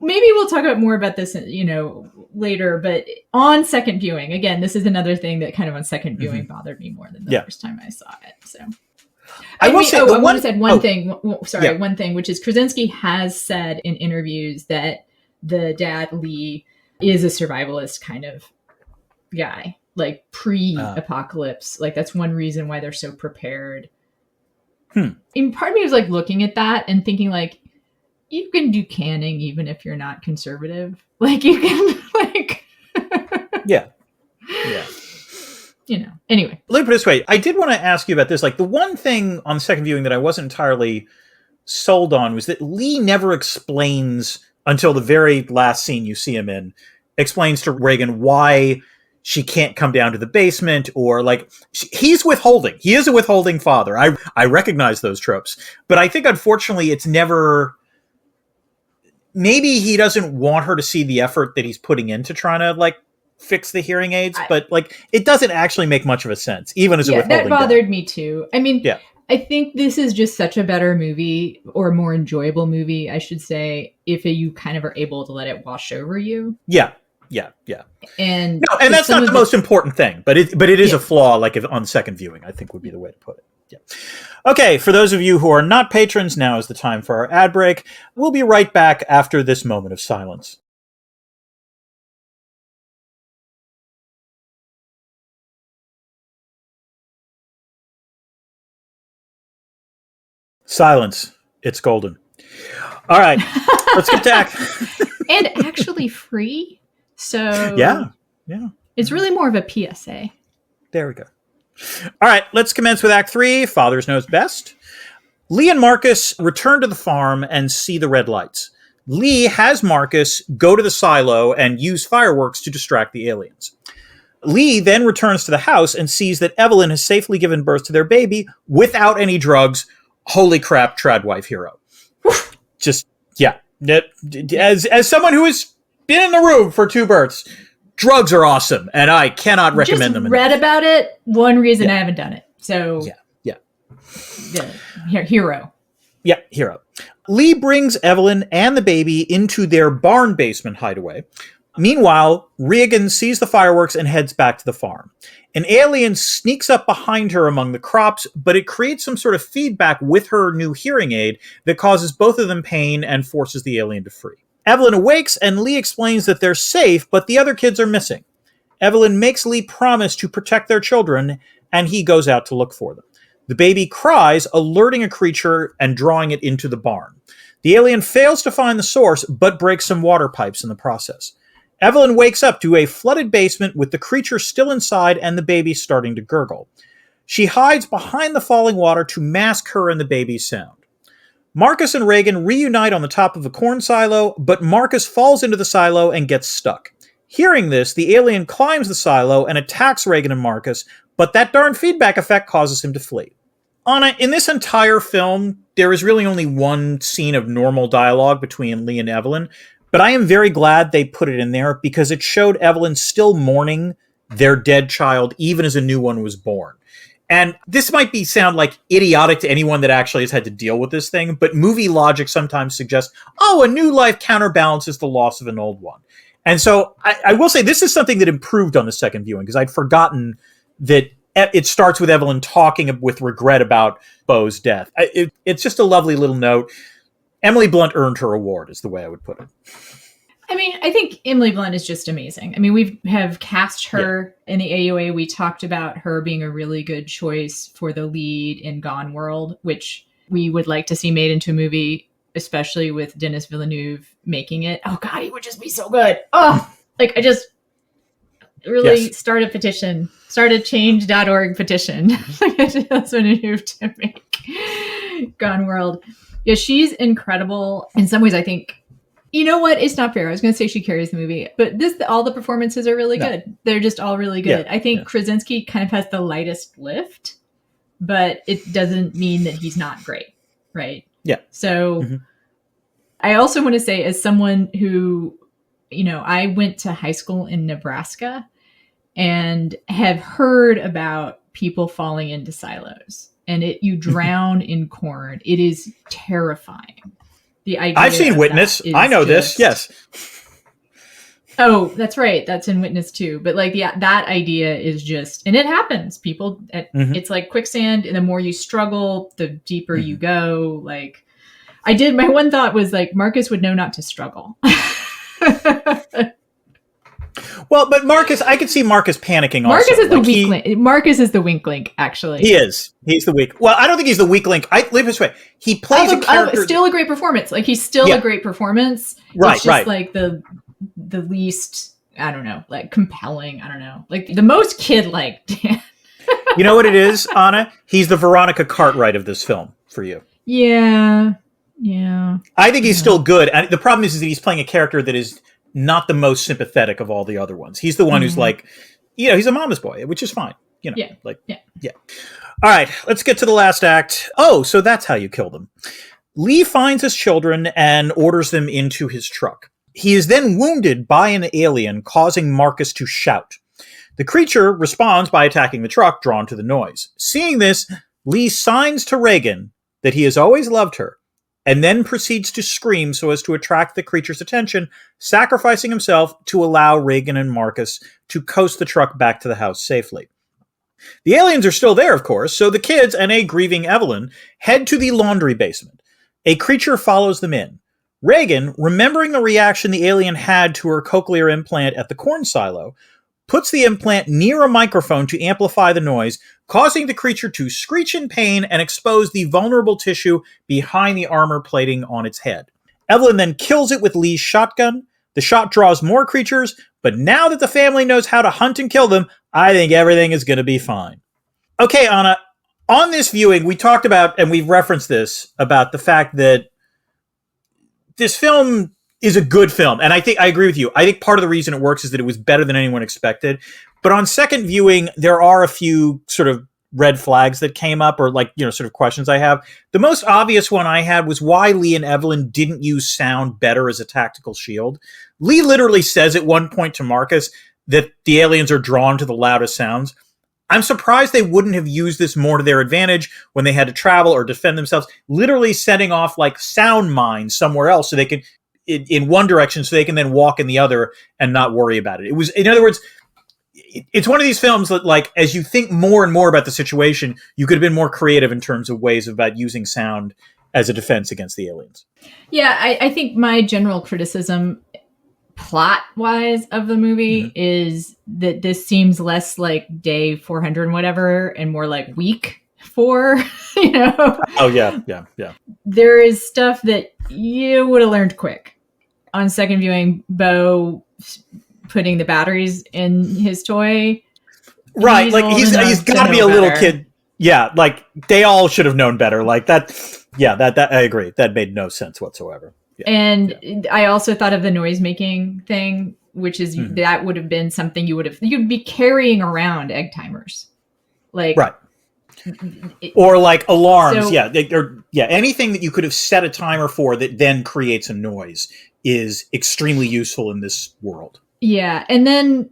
Speaker 1: maybe we'll talk about more about this, later, but on second viewing, again, this is another thing that kind of on second viewing bothered me more than the first time I saw it. So
Speaker 2: I want to say one
Speaker 1: thing. One thing, which is Krasinski has said in interviews that the dad Lee is a survivalist kind of guy, like pre-apocalypse. Like that's one reason why they're so prepared. And part of me was like looking at that and thinking like, you can do canning even if you're not conservative. Like you can like
Speaker 2: yeah.
Speaker 1: Anyway.
Speaker 2: Let me put it this way. I did want to ask you about this. Like the one thing on second viewing that I wasn't entirely sold on was that Lee never explains until the very last scene you see him in, explains to Reagan why she can't come down to the basement, or like he's withholding. He is a withholding father. I recognize those tropes, but I think unfortunately it's never. Maybe he doesn't want her to see the effort that he's putting into trying to like fix the hearing aids, but like it doesn't actually make much of a sense, even as a withholding.
Speaker 1: That bothered me too. I mean, I think this is just such a better movie, or a more enjoyable movie, I should say, if you kind of are able to let it wash over you.
Speaker 2: Yeah.
Speaker 1: And
Speaker 2: that's not the most important thing, but it is a flaw. Like on second viewing, I think would be the way to put it. Yeah. Okay, for those of you who are not patrons, now is the time for our ad break. We'll be right back after this moment of silence. Silence. It's golden. All right, let's get back.
Speaker 1: And actually free. So
Speaker 2: yeah.
Speaker 1: It's really more of a PSA.
Speaker 2: There we go. All right, let's commence with Act 3, Fathers Knows Best. Lee and Marcus return to the farm and see the red lights. Lee has Marcus go to the silo and use fireworks to distract the aliens. Lee then returns to the house and sees that Evelyn has safely given birth to their baby without any drugs. Holy crap, Tradwife hero. Just, yeah. As someone who has been in the room for two births, drugs are awesome, and I cannot recommend them.
Speaker 1: Read about it. One reason I haven't done it. So
Speaker 2: yeah.
Speaker 1: Hero.
Speaker 2: Yeah, hero. Lee brings Evelyn and the baby into their barn basement hideaway. Meanwhile, Reagan sees the fireworks and heads back to the farm. An alien sneaks up behind her among the crops, but it creates some sort of feedback with her new hearing aid that causes both of them pain and forces the alien to flee. Evelyn awakes, and Lee explains that they're safe, but the other kids are missing. Evelyn makes Lee promise to protect their children, and he goes out to look for them. The baby cries, alerting a creature and drawing it into the barn. The alien fails to find the source, but breaks some water pipes in the process. Evelyn wakes up to a flooded basement with the creature still inside and the baby starting to gurgle. She hides behind the falling water to mask her and the baby's sound. Marcus and Reagan reunite on the top of a corn silo, but Marcus falls into the silo and gets stuck. Hearing this, the alien climbs the silo and attacks Reagan and Marcus, but that darn feedback effect causes him to flee. Anna, in this entire film, there is really only one scene of normal dialogue between Lee and Evelyn, but I am very glad they put it in there because it showed Evelyn still mourning their dead child even as a new one was born. And this might sound like idiotic to anyone that actually has had to deal with this thing, but movie logic sometimes suggests, a new life counterbalances the loss of an old one. And so I will say this is something that improved on the second viewing because I'd forgotten that it starts with Evelyn talking with regret about Beau's death. It's just a lovely little note. Emily Blunt earned her award is the way I would put it.
Speaker 1: I mean, I think Emily Blunt is just amazing. I mean, we have cast her in the AUA. We talked about her being a really good choice for the lead in Gone World, which we would like to see made into a movie, especially with Denis Villeneuve making it. Oh God, he would just be so good. Oh, Like, I just really start a petition, start a change.org petition. That's what I moved to make Gone World. Yeah, she's incredible. In some ways, I think, you know what? It's not fair. I was going to say she carries the movie, but all the performances are really good. They're just all really good. I think Krasinski kind of has the lightest lift, but it doesn't mean that he's not great, right?
Speaker 2: Yeah.
Speaker 1: So I also want to say, as someone who, I went to high school in Nebraska and have heard about people falling into silos, and you drown in corn. It is terrifying. The idea
Speaker 2: I've seen Witness. I know this. Yes.
Speaker 1: Oh, that's right. That's in Witness too. But like, that idea is just, and it happens. People, it's like quicksand. And the more you struggle, the deeper you go. Like, my one thought was like, Marcus would know not to struggle.
Speaker 2: Well, but Marcus, I could see Marcus panicking.
Speaker 1: Marcus is the weak link. Marcus is the weak link, actually.
Speaker 2: He is. He's the weak. Well, I don't think he's the weak link. I live this way. He plays a character.
Speaker 1: Still a great performance. Like, he's still a great performance.
Speaker 2: Right.
Speaker 1: It's just like the least, I don't know, like compelling. I don't know, like the most kid-like.
Speaker 2: You know what it is, Anna? He's the Veronica Cartwright of this film for you.
Speaker 1: Yeah.
Speaker 2: I think he's still good. And the problem is that he's playing a character that is not the most sympathetic of all the other ones. He's the one who's like, he's a mama's boy, which is fine. Yeah. All right, let's get to the last act. Oh, so that's how you kill them. Lee finds his children and orders them into his truck. He is then wounded by an alien, causing Marcus to shout. The creature responds by attacking the truck, drawn to the noise. Seeing this, Lee signs to Reagan that he has always loved her, and then proceeds to scream so as to attract the creature's attention, sacrificing himself to allow Reagan and Marcus to coast the truck back to the house safely. The aliens are still there, of course, so the kids and a grieving Evelyn head to the laundry basement. A creature follows them in. Reagan, remembering the reaction the alien had to her cochlear implant at the corn silo, puts the implant near a microphone to amplify the noise, causing the creature to screech in pain and expose the vulnerable tissue behind the armor plating on its head. Evelyn then kills it with Lee's shotgun. The shot draws more creatures, but now that the family knows how to hunt and kill them, I think everything is going to be fine. Okay, Anna, on this viewing, we talked about, and we've referenced this, about the fact that this film is a good film. And I agree with you. I think part of the reason it works is that it was better than anyone expected. But on second viewing, there are a few sort of red flags that came up, or sort of questions I have. The most obvious one I had was why Lee and Evelyn didn't use sound better as a tactical shield. Lee literally says at one point to Marcus that the aliens are drawn to the loudest sounds. I'm surprised they wouldn't have used this more to their advantage when they had to travel or defend themselves, literally setting off like sound mines somewhere else so they could, in one direction, so they can then walk in the other and not worry about it. It was, in other words, it's one of these films that, like, as you think more and more about the situation, you could have been more creative in terms of ways about using sound as a defense against the aliens.
Speaker 1: Yeah, I think my general criticism, plot-wise, of the movie is that this seems less like day 400 and whatever, and more like week 4,
Speaker 2: Oh, yeah.
Speaker 1: There is stuff that you would have learned quick. On second viewing, Bo putting the batteries in his toy.
Speaker 2: Right, he's got to be a little kid. Yeah, they all should have known better. That I agree. That made no sense whatsoever. Yeah,
Speaker 1: and I also thought of the noise-making thing, which is that would have been something you'd be carrying around egg timers.
Speaker 2: Right. Or alarms. Anything that you could have set a timer for that then creates a noise is extremely useful in this world.
Speaker 1: Yeah, and then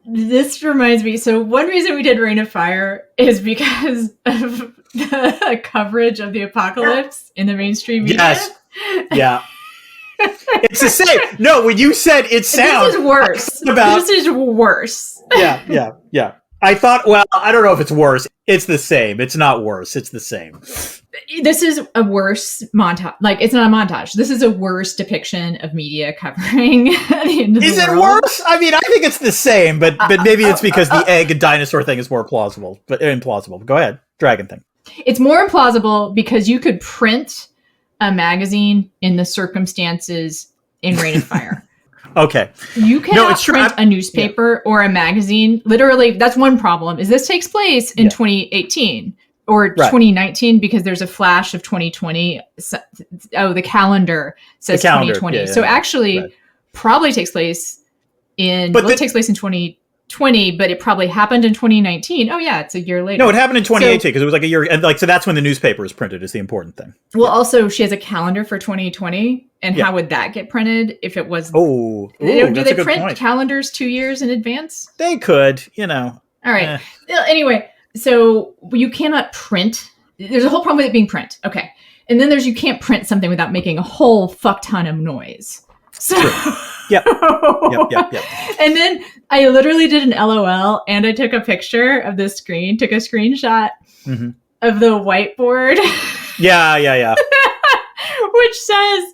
Speaker 1: this reminds me, so one reason we did Reign of Fire is because of the coverage of the apocalypse in the mainstream media.
Speaker 2: Yes. Yeah. It's the same. No, when you said it sounds...
Speaker 1: This is worse. This is worse.
Speaker 2: Yeah. I thought, well, I don't know if it's worse. It's the same. It's not worse. It's the same.
Speaker 1: This is a worse montage. It's not a montage. This is a worse depiction of media covering the end of the world. Is it worse?
Speaker 2: I mean, I think it's the same, but maybe it's because the egg and dinosaur thing is more plausible, but implausible. Go ahead. Dragon thing.
Speaker 1: It's more implausible because you could print a magazine in the circumstances in Reign of Fire.
Speaker 2: Okay.
Speaker 1: You cannot print a newspaper or a magazine. Literally, that's one problem. Is this takes place in 2018 or 2019 because there's a flash of 2020. The calendar says 2020. So actually, probably takes place in. It takes place in 2020, but it probably happened in 2019. Oh yeah, it's a year later.
Speaker 2: No, it happened in 2018 because it was like a year, and so that's when the newspaper is printed. Is the important thing.
Speaker 1: Well, also she has a calendar for 2020, and how would that get printed if it was?
Speaker 2: Do
Speaker 1: they print calendars 2 years in advance?
Speaker 2: They could, All
Speaker 1: right. Anyway, so you cannot print. There's a whole problem with it being print. Okay, and then you can't print something without making a whole fuck ton of noise. So.
Speaker 2: Yep.
Speaker 1: And then I literally did an LOL and I took a picture of the screen, took a screenshot of the whiteboard.
Speaker 2: Yeah.
Speaker 1: Which says,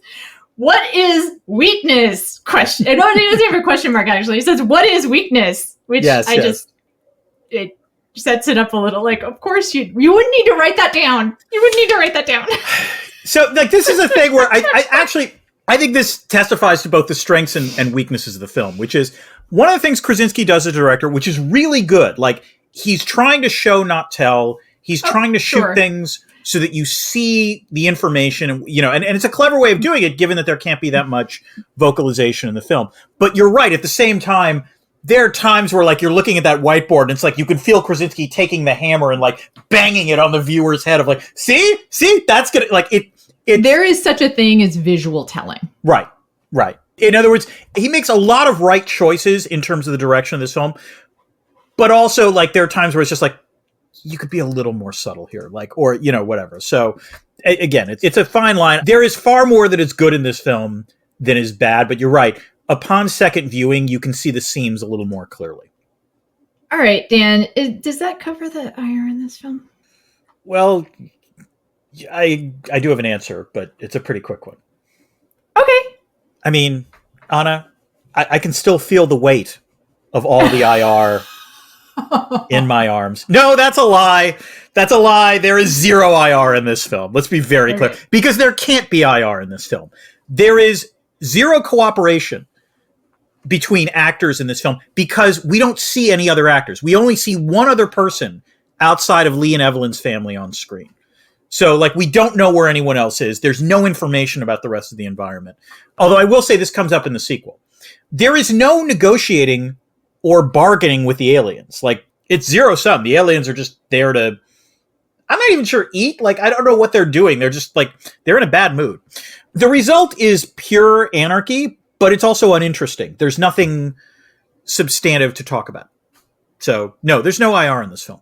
Speaker 1: what is weakness? Question. No, it doesn't have a question mark actually. It says, what is weakness? Which it sets it up a little like, of course you wouldn't need to write that down.
Speaker 2: So like, this is a thing where I think this testifies to both the strengths and weaknesses of the film, which is one of the things Krasinski does as a director, which is really good. Like, he's trying to show, not tell. He's trying to shoot things so that you see the information, and it's a clever way of doing it, given that there can't be that much vocalization in the film. But you're right. At the same time, there are times where, like, you're looking at that whiteboard and it's like you can feel Krasinski taking the hammer and, like, banging it on the viewer's head of, like, see, that's gonna, like, there
Speaker 1: is such a thing as visual telling.
Speaker 2: Right. In other words, he makes a lot of right choices in terms of the direction of this film, but also, like, there are times where it's just like, you could be a little more subtle here, like, or, whatever. So, again, it's a fine line. There is far more that is good in this film than is bad, but you're right. Upon second viewing, you can see the seams a little more clearly.
Speaker 1: All right, Dan, does that cover the IR in this film?
Speaker 2: Well, I do have an answer, but it's a pretty quick one.
Speaker 1: Okay.
Speaker 2: I mean, Anna, I can still feel the weight of all the IR in my arms. No, that's a lie. There is zero IR in this film. Let's be very clear. Because there can't be IR in this film. There is zero cooperation between actors in this film because we don't see any other actors. We only see one other person outside of Lee and Evelyn's family on screen. So, like, we don't know where anyone else is. There's no information about the rest of the environment. Although I will say this comes up in the sequel. There is no negotiating or bargaining with the aliens. Like, it's zero sum. The aliens are just there to, I'm not even sure, eat. Like, I don't know what they're doing. They're just, like, they're in a bad mood. The result is pure anarchy, but it's also uninteresting. There's nothing substantive to talk about. So, no, there's no IR in this film.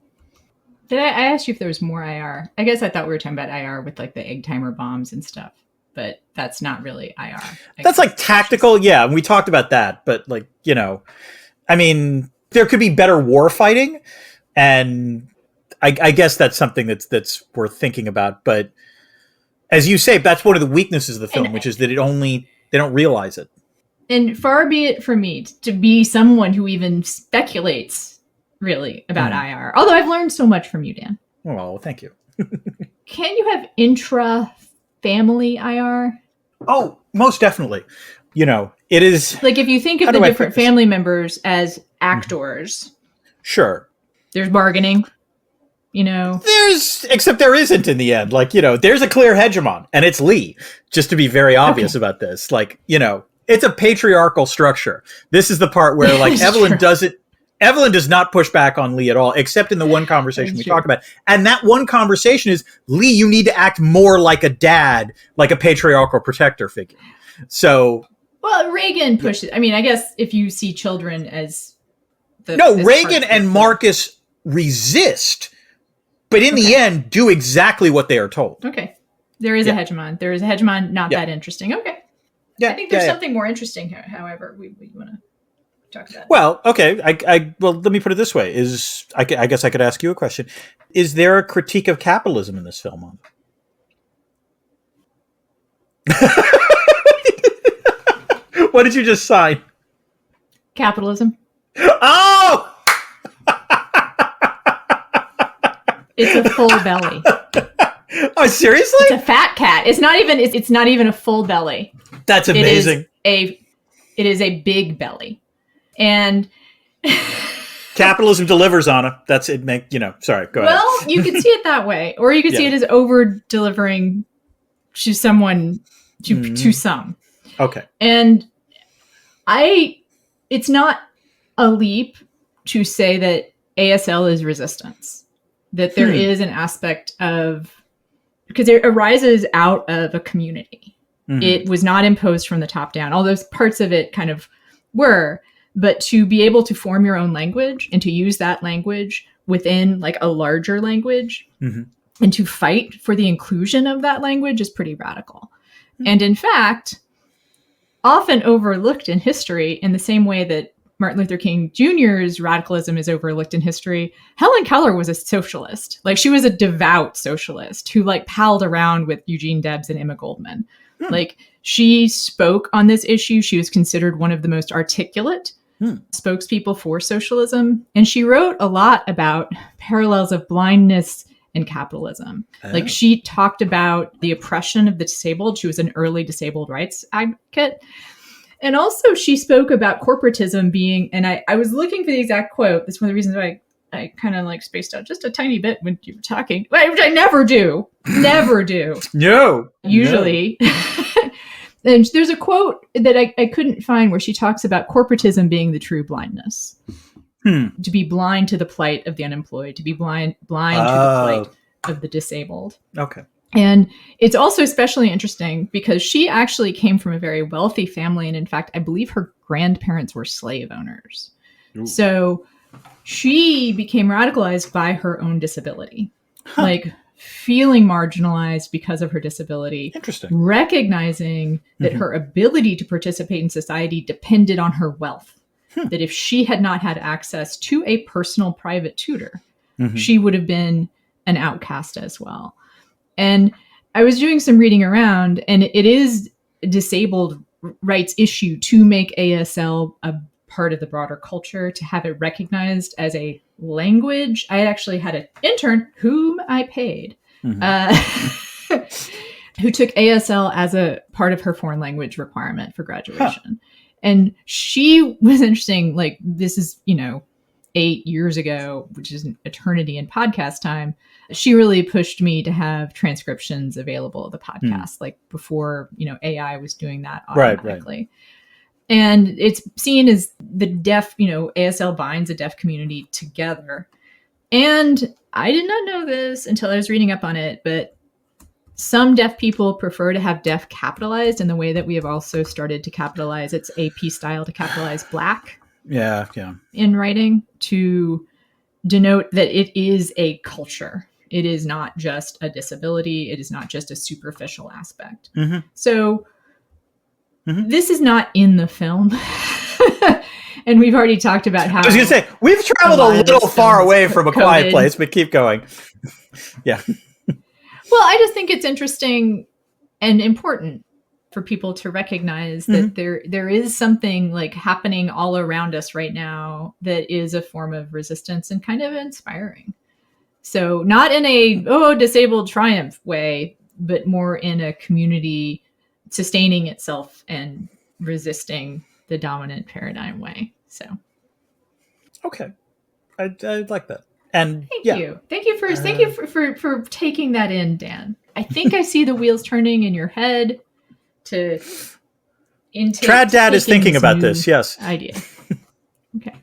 Speaker 1: Did I asked you if there was more IR? I guess I thought we were talking about IR with, like, the egg timer bombs and stuff, but that's not really IR.
Speaker 2: That's like tactical, yeah. And we talked about that, but, like, I mean, there could be better war fighting, and I guess that's something that's worth thinking about. But as you say, that's one of the weaknesses of the film, which is that they don't realize it. And
Speaker 1: far be it from me to be someone who even speculates really about IR. Although I've learned so much from you, Dan.
Speaker 2: Oh, thank you.
Speaker 1: Can you have intra-family IR?
Speaker 2: Oh, most definitely. It is...
Speaker 1: Like, if you think of the different family members as actors.
Speaker 2: Sure.
Speaker 1: There's bargaining,
Speaker 2: Except there isn't in the end. Like, there's a clear hegemon, and it's Lee, just to be very obvious about this. Like, it's a patriarchal structure. This is the part where, like, Evelyn does not push back on Lee at all, except in the one conversation we talked about. And that one conversation is, Lee, you need to act more like a dad, like a patriarchal protector figure. So...
Speaker 1: Well, Reagan pushes... I mean, I guess if you see children as...
Speaker 2: Reagan and Marcus resist, but in the end, do exactly what they are told.
Speaker 1: Okay. There is a hegemon. There is a hegemon, not that interesting. Okay. Yeah, I think there's something more interesting, however, we want to... talk about it.
Speaker 2: Well, okay. Well, let me put it this way: I guess I could ask you a question. Is there a critique of capitalism in this film? What did you just sign?
Speaker 1: Capitalism.
Speaker 2: Oh!
Speaker 1: It's a full belly.
Speaker 2: Oh, seriously?
Speaker 1: It's a fat cat. It's not even a full belly.
Speaker 2: That's amazing.
Speaker 1: It is It is a big belly. And
Speaker 2: capitalism delivers, Anna. That's it. Sorry, go ahead.
Speaker 1: Well, you could see it that way, or you could see it as over delivering to someone, to some.
Speaker 2: Okay.
Speaker 1: And it's not a leap to say that ASL is resistance, that there is an aspect of, because it arises out of a community. It was not imposed from the top down, although parts of it kind of were. But to be able to form your own language and to use that language within like a larger language and to fight for the inclusion of that language is pretty radical. And in fact, often overlooked in history in the same way that Martin Luther King Jr.'s radicalism is overlooked in history. Helen Keller was a socialist. Like, she was a devout socialist who like palled around with Eugene Debs and Emma Goldman. Like, she spoke on this issue. She was considered one of the most articulate spokespeople for socialism. And she wrote a lot about parallels of blindness and capitalism. Like, she talked about the oppression of the disabled. She was an early disabled rights advocate. And also she spoke about corporatism being, and I was looking for the exact quote. That's one of the reasons why I kind of like spaced out just a tiny bit when you were talking, which I never do. Never do.
Speaker 2: No.
Speaker 1: Usually. No. And there's a quote that I couldn't find where she talks about corporatism being the true blindness. To be blind to the plight of the unemployed, to be blind to the plight of the disabled. Okay. And it's also especially interesting because she actually came from a very wealthy family. And in fact, I believe her grandparents were slave owners. Ooh. So she became radicalized by her own disability, like feeling marginalized because of her disability. Interesting. Recognizing that her ability to participate in society depended on her wealth. That if she had not had access to a personal private tutor, she would have been an outcast as well. And I was doing some reading around, and it is a disabled rights issue to make ASL a part of the broader culture, to have it recognized as a language. I actually had an intern whom I paid, who took ASL as a part of her foreign language requirement for graduation. And she was interesting. Like, this is, 8 years ago, which is an eternity in podcast time. She really pushed me to have transcriptions available of the podcast, like before, AI was doing that automatically. Right. And it's seen as the deaf, ASL binds a deaf community together. And I did not know this until I was reading up on it, but some deaf people prefer to have deaf capitalized in the way that we have also started to capitalize. It's AP style to capitalize Black. Yeah. In writing, to denote that it is a culture. It is not just a disability. It is not just a superficial aspect. So this is not in the film. And we've already talked about how... I was going to say, we've traveled a little far away from A Quiet Place, but keep going. Yeah. Well, I just think it's interesting and important for people to recognize that there is something like happening all around us right now that is a form of resistance and kind of inspiring. So not in a, disabled triumph way, but more in a community sustaining itself and resisting the dominant paradigm way. So. Okay. I like that. And thank you for taking that in, Dan. I think I see the wheels turning in your head to Trad Dad is thinking about this. Yes. Idea. Okay.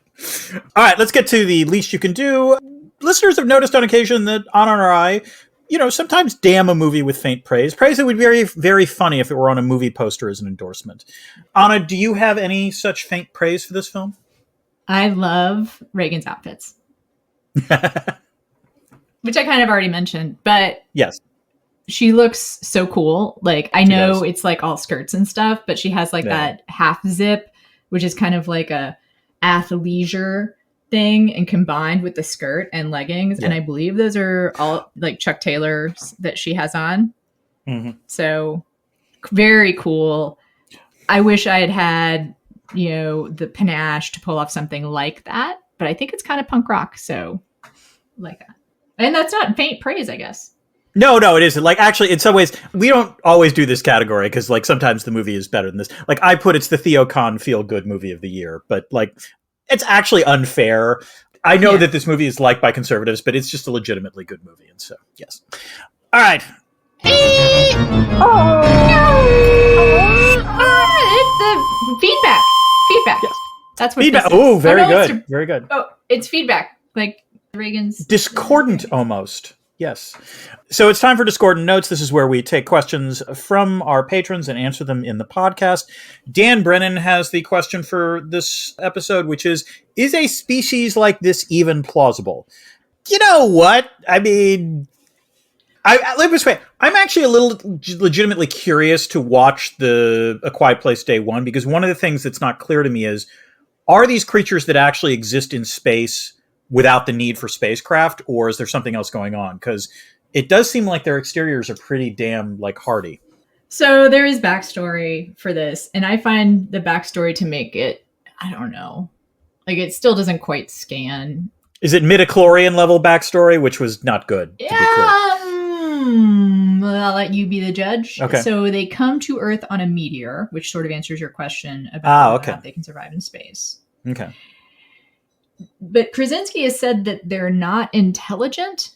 Speaker 1: All right, let's get to the least you can do. Listeners have noticed on occasion that Anna or I, sometimes damn a movie with faint praise. Praise that would be very, very funny if it were on a movie poster as an endorsement. Anna, do you have any such faint praise for this film? I love Reagan's outfits. Which I kind of already mentioned, but yes, she looks so cool. Like, I know it's like all skirts and stuff, but she has like that half zip, which is kind of like a athleisure thing, and combined with the skirt and leggings. And I believe those are all like Chuck Taylors that she has on. So very cool. I wish I had the panache to pull off something like that, but I think it's kind of punk rock. So like that. And that's not faint praise, I guess.
Speaker 2: No, it isn't. Like, actually, in some ways, we don't always do this category because, like, sometimes the movie is better than this. Like, I put it's the Theo Khan feel-good movie of the year, but, like, it's actually unfair. I know that this movie is liked by conservatives, but it's just a legitimately good movie, and so, yes. All right.
Speaker 1: It's the feedback. Yes. That's what
Speaker 2: feedback.
Speaker 1: Oh,
Speaker 2: very good. Very good.
Speaker 1: Oh, it's feedback. Like Reagan's.
Speaker 2: Discordant, almost. Yes. So it's time for Discordant Notes. This is where we take questions from our patrons and answer them in the podcast. Dan Brennan has the question for this episode, which is a species like this even plausible? You know what? I mean, let me this way. I'm actually a little legitimately curious to watch the A Quiet Place Day 1, because one of the things that's not clear to me is, are these creatures that actually exist in space without the need for spacecraft, or is there something else going on? Because it does seem like their exteriors are pretty damn, like, hardy.
Speaker 1: So there is backstory for this, and I find the backstory to make it, I don't know, like, it still doesn't quite scan.
Speaker 2: Is it midichlorian level backstory, which was not good?
Speaker 1: I'll let you be the judge.
Speaker 2: Okay.
Speaker 1: So they come to Earth on a meteor, which sort of answers your question about whether or not they can survive in space.
Speaker 2: Okay.
Speaker 1: But Krasinski has said that they're not intelligent.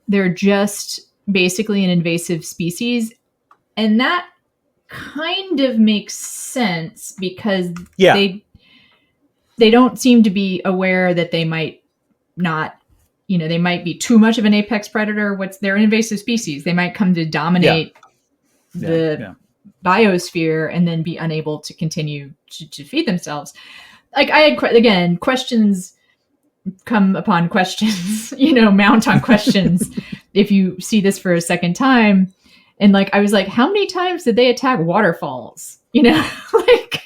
Speaker 1: They're just basically an invasive species. And that kind of makes sense because they don't seem to be aware that they might not, they might be too much of an apex predator. They're an invasive species. They might come to dominate the biosphere and then be unable to continue to feed themselves. Like, I had, again, questions come upon questions, mount on questions if you see this for a second time. And, like, I was like, how many times did they attack waterfalls? Like,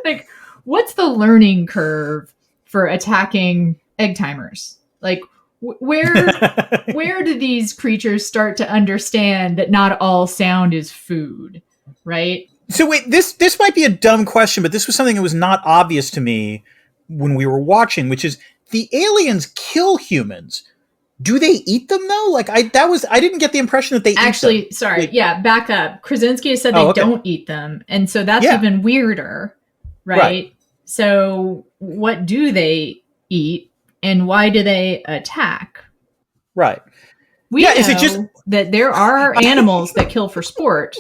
Speaker 1: like, what's the learning curve for attacking egg timers? Like, where do these creatures start to understand that not all sound is food, right?
Speaker 2: So wait, this might be a dumb question, but this was something that was not obvious to me when we were watching, which is, the aliens kill humans. Do they eat them though? Like, I didn't get the impression that they
Speaker 1: actually
Speaker 2: eat them.
Speaker 1: Sorry, back up. Krasinski has said they don't eat them, and so that's even weirder, right? So what do they eat, and why do they attack?
Speaker 2: Right.
Speaker 1: We know is it just that there are animals that kill for sport.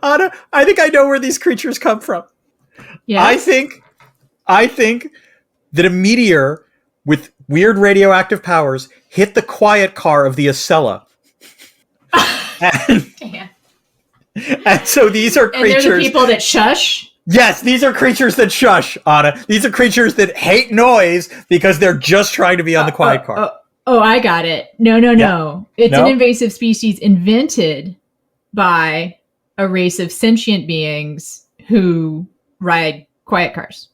Speaker 2: Anna, I think I know where these creatures come from. Yeah. I think that a meteor with weird radioactive powers hit the quiet car of the Acela. And so these are creatures.
Speaker 1: And they're the people that shush?
Speaker 2: Yes, these are creatures that shush, Anna. These are creatures that hate noise because they're just trying to be on the quiet car.
Speaker 1: Oh, I got it. No. It's an invasive species invented by a race of sentient beings who ride quiet cars.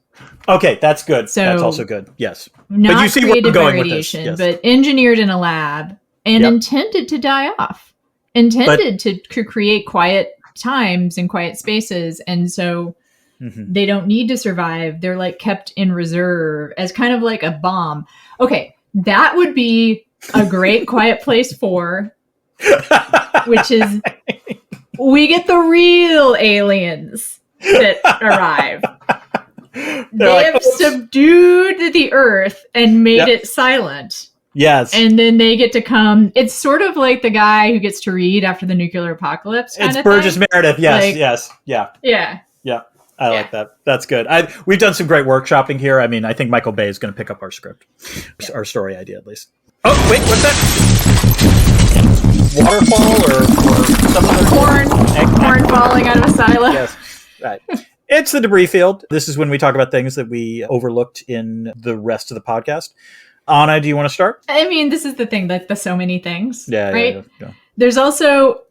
Speaker 2: Okay, that's good. So, that's also good. Yes.
Speaker 1: Not but you see created where I'm going by radiation, with this. Yes. But engineered in a lab and intended to die off. Intended to create quiet times and quiet spaces. And so they don't need to survive. They're, like, kept in reserve as kind of like a bomb. Okay, that would be a great Quiet Place 4, which is we get the real aliens that arrive. They have subdued the earth and made it silent.
Speaker 2: Yes.
Speaker 1: And then they get to come. It's sort of like the guy who gets to read after the nuclear apocalypse.
Speaker 2: It's Burgess Meredith. Yes. Like, yes. Yeah.
Speaker 1: Yeah.
Speaker 2: Yeah. I like that. That's good. We've done some great workshopping here. I mean, I think Michael Bay is going to pick up our script, our story idea at least. Oh, wait, what's that? Waterfall or something?
Speaker 1: Corn falling out of a silo.
Speaker 2: Yes. Right. It's the debris field. This is when we talk about things that we overlooked in the rest of the podcast. Anna, do you want to start?
Speaker 1: I mean, this is the thing, like the so many things.
Speaker 2: Yeah.
Speaker 1: Right.
Speaker 2: Yeah.
Speaker 1: There's also,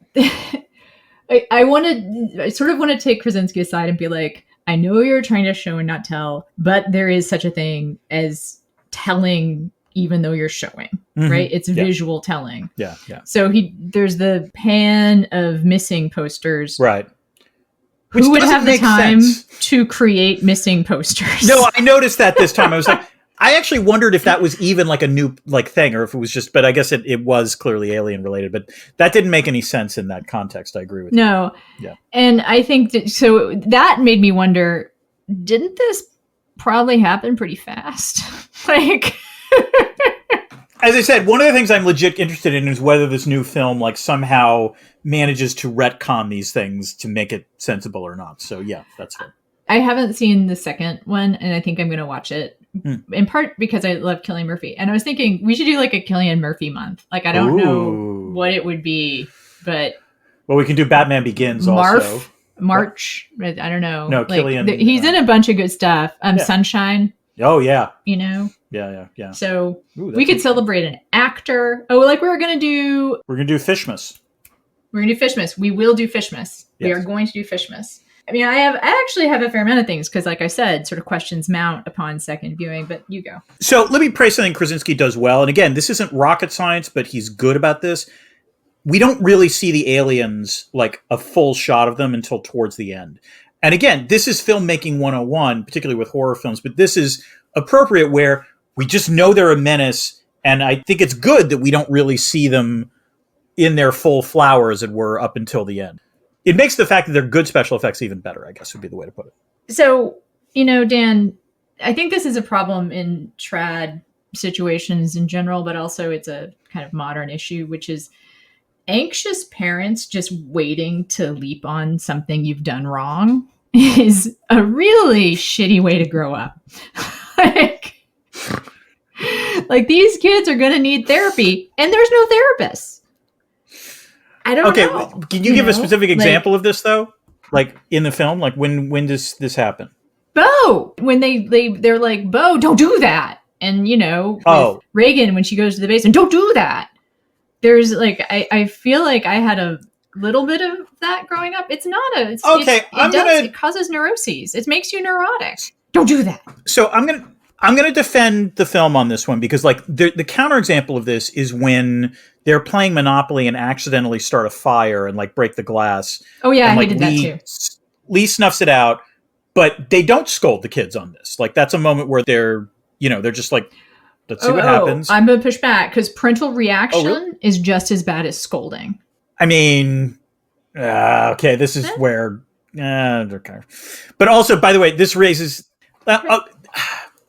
Speaker 1: I sort of want to take Krasinski aside and be like, I know you're trying to show and not tell, but there is such a thing as telling, even though you're showing, right? It's visual telling.
Speaker 2: Yeah.
Speaker 1: So there's the pan of missing posters.
Speaker 2: Right.
Speaker 1: Who would have the time to create missing posters?
Speaker 2: No, I noticed that this time. I was like, I actually wondered if that was even like a new like thing, or if it was just. But I guess it was clearly alien related. But that didn't make any sense in that context. I agree with you.
Speaker 1: No.
Speaker 2: Yeah.
Speaker 1: And I think so that made me wonder, didn't this probably happen pretty fast? Like,
Speaker 2: as I said, one of the things I'm legit interested in is whether this new film like somehow manages to retcon these things to make it sensible or not. So yeah, that's fair.
Speaker 1: I haven't seen the second one, and I think I'm going to watch it in part because I love Cillian Murphy. And I was thinking we should do like a Cillian Murphy month. Like, I don't know what it would be, but
Speaker 2: well, we can do Batman Begins also.
Speaker 1: March. I don't know.
Speaker 2: No,
Speaker 1: like,
Speaker 2: Cillian.
Speaker 1: He's in a bunch of good stuff. Sunshine.
Speaker 2: Oh yeah.
Speaker 1: You know.
Speaker 2: Yeah.
Speaker 1: So we could celebrate an actor. Oh, like we're gonna do
Speaker 2: Fishmas.
Speaker 1: We're gonna do Fishmas. We will do Fishmas. Yes. We are going to do Fishmas. I mean, I actually have a fair amount of things because, like I said, sort of questions mount upon second viewing. But you go.
Speaker 2: So let me praise something Krasinski does well. And again, this isn't rocket science, but he's good about this. We don't really see the aliens, like a full shot of them, until towards the end. And again, this is filmmaking 101, particularly with horror films. But this is appropriate where we just know they're a menace. And I think it's good that we don't really see them in their full flower, as it were, up until the end. It makes the fact that they're good special effects even better, I guess would be the way to put it.
Speaker 1: So, Dan, I think this is a problem in trad situations in general, but also it's a kind of modern issue, which is anxious parents just waiting to leap on something you've done wrong is a really shitty way to grow up. like these kids are going to need therapy, and there's no therapists. I don't know.
Speaker 2: Okay, can you give a specific example of this, though? Like, in the film? Like, when does this happen?
Speaker 1: Bo! When they're like, Bo, don't do that! And, with Reagan, when she goes to the basement, don't do that! There's, like, I feel like I had a little bit of that growing up. It's not a... It causes neuroses. It makes you neurotic. Don't do that!
Speaker 2: So, I'm gonna defend the film on this one, because, like, the counterexample of this is when they're playing Monopoly and accidentally start a fire and like break the glass.
Speaker 1: Oh yeah, I hated that too.
Speaker 2: Lee snuffs it out, but they don't scold the kids on this. Like, that's a moment where they're just like, let's see what happens.
Speaker 1: I'm gonna push back because parental reaction is just as bad as scolding.
Speaker 2: I mean, okay, this is where, okay. But also, by the way, this raises, how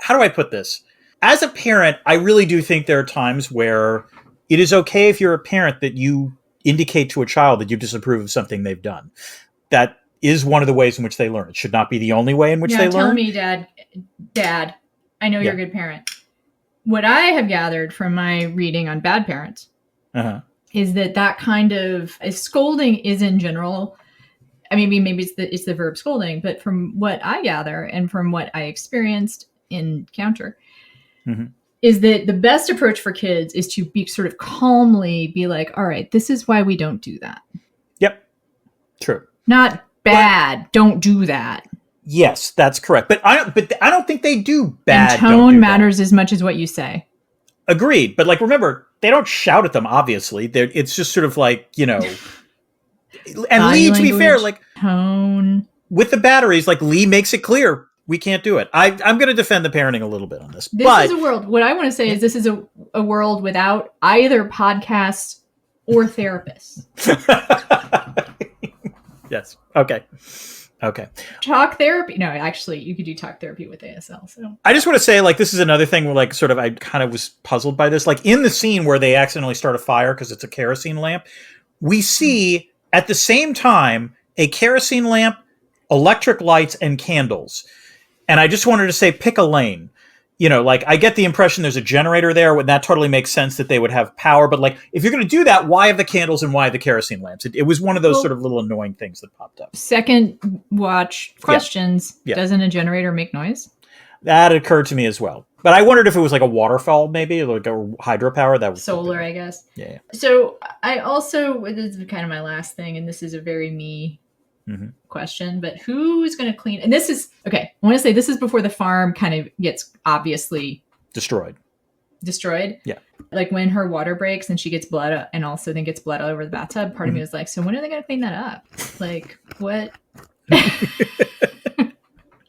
Speaker 2: do I put this? As a parent, I really do think there are times where it is okay if you're a parent that you indicate to a child that you disapprove of something they've done. That is one of the ways in which they learn. It should not be the only way in which they learn.
Speaker 1: Tell me, Dad, I know you're a good parent. What I have gathered from my reading on bad parents is that kind of scolding is in general. I mean, maybe it's the verb scolding, but from what I gather and from what I experienced in Counter, is that the best approach for kids is to be sort of calmly be like, all right, this is why we don't do that.
Speaker 2: Yep. True.
Speaker 1: Not bad. Don't do that.
Speaker 2: Yes, that's correct. But I don't think they do bad.
Speaker 1: And tone matters as much as what you say.
Speaker 2: Agreed. But like, remember, they don't shout at them, obviously. It's just sort of like, and Lee, to be fair, like
Speaker 1: tone
Speaker 2: with the batteries, like Lee makes it clear. We can't do it. I'm going to defend the parenting a little bit on this.
Speaker 1: This is a world. What I want to say is this is a world without either podcasts or therapists.
Speaker 2: Yes. Okay.
Speaker 1: Talk therapy. No, actually, you could do talk therapy with ASL. So
Speaker 2: I just want to say, like, this is another thing where, like, sort of, I kind of was puzzled by this. Like, in the scene where they accidentally start a fire because it's a kerosene lamp, we see at the same time a kerosene lamp, electric lights, and candles. And I just wanted to say, pick a lane. Like, I get the impression there's a generator there, and that totally makes sense that they would have power. But, like, if you're going to do that, why have the candles and why the kerosene lamps? It was one of those sort of little annoying things that popped up.
Speaker 1: Second watch questions. Yeah. Doesn't a generator make noise?
Speaker 2: That occurred to me as well. But I wondered if it was like a waterfall, maybe, like a hydropower. That was
Speaker 1: solar, I guess.
Speaker 2: Yeah.
Speaker 1: So I also, this is kind of my last thing, and this is a very me question, but who's going to clean? And this is, okay, I want to say this is before the farm kind of gets obviously
Speaker 2: destroyed.
Speaker 1: Yeah. Like when her water breaks and she gets blood and also then gets blood all over the bathtub, part of me was like, so when are they going to clean that up? Like, what?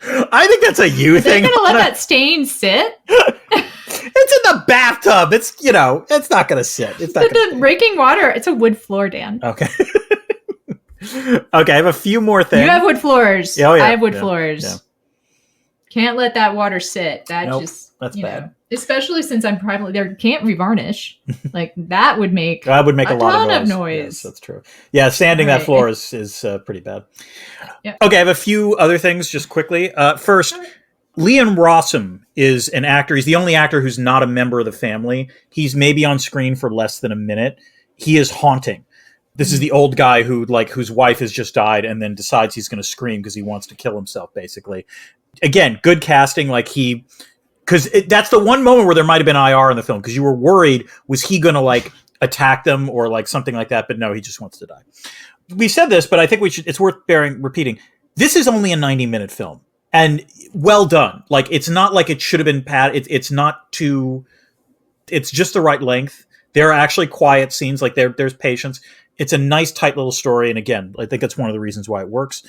Speaker 2: I think that's a you thing.
Speaker 1: They're going to let that stain sit?
Speaker 2: It's in the bathtub. It's, it's not going to sit. It's not
Speaker 1: the raking water, it's a wood floor, Dan.
Speaker 2: Okay. Okay, I have a few more things.
Speaker 1: You have wood floors.
Speaker 2: Oh, yeah.
Speaker 1: I have wood floors. Yeah. Can't let that water sit. That's
Speaker 2: bad.
Speaker 1: Especially since I'm privately there, can't revarnish. Like that would make
Speaker 2: a lot
Speaker 1: of noise.
Speaker 2: Yes, that's true. Yeah, sanding that floor is pretty bad.
Speaker 1: Yep.
Speaker 2: Okay, I have a few other things just quickly. First, Liam Rossum is an actor. He's the only actor who's not a member of the family. He's maybe on screen for less than a minute. He is haunting. This is the old guy whose wife has just died and then decides he's going to scream because he wants to kill himself, basically. Again, good casting. Because that's the one moment where there might have been IR in the film because you were worried, was he going to attack them or something like that? But no, he just wants to die. We said this, but I think it's worth repeating. This is only a 90-minute film and well done. It's not like it should have been it's not too, it's just the right length. There are actually quiet scenes. There's patience. It's a nice, tight little story. And again, I think that's one of the reasons why it works.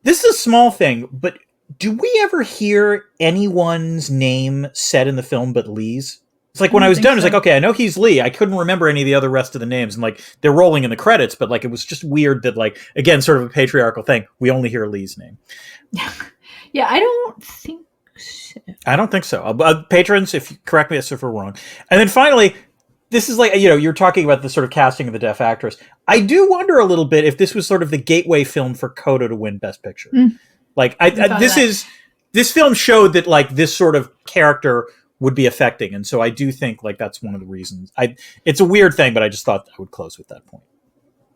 Speaker 2: This is a small thing, but do we ever hear anyone's name said in the film but Lee's? It's when I was done, it's okay, I know he's Lee. I couldn't remember any of the other rest of the names. And they're rolling in the credits, but it was just weird that again, sort of a patriarchal thing. We only hear Lee's name.
Speaker 1: Yeah, I don't think so.
Speaker 2: I don't think so. Patrons, if you correct me if we're wrong. And then finally, this is you're talking about the sort of casting of the deaf actress. I do wonder a little bit if this was sort of the gateway film for Coda to win Best Picture. This film showed that this sort of character would be affecting. And so I do think that's one of the reasons. It's a weird thing, but I just thought I would close with that point.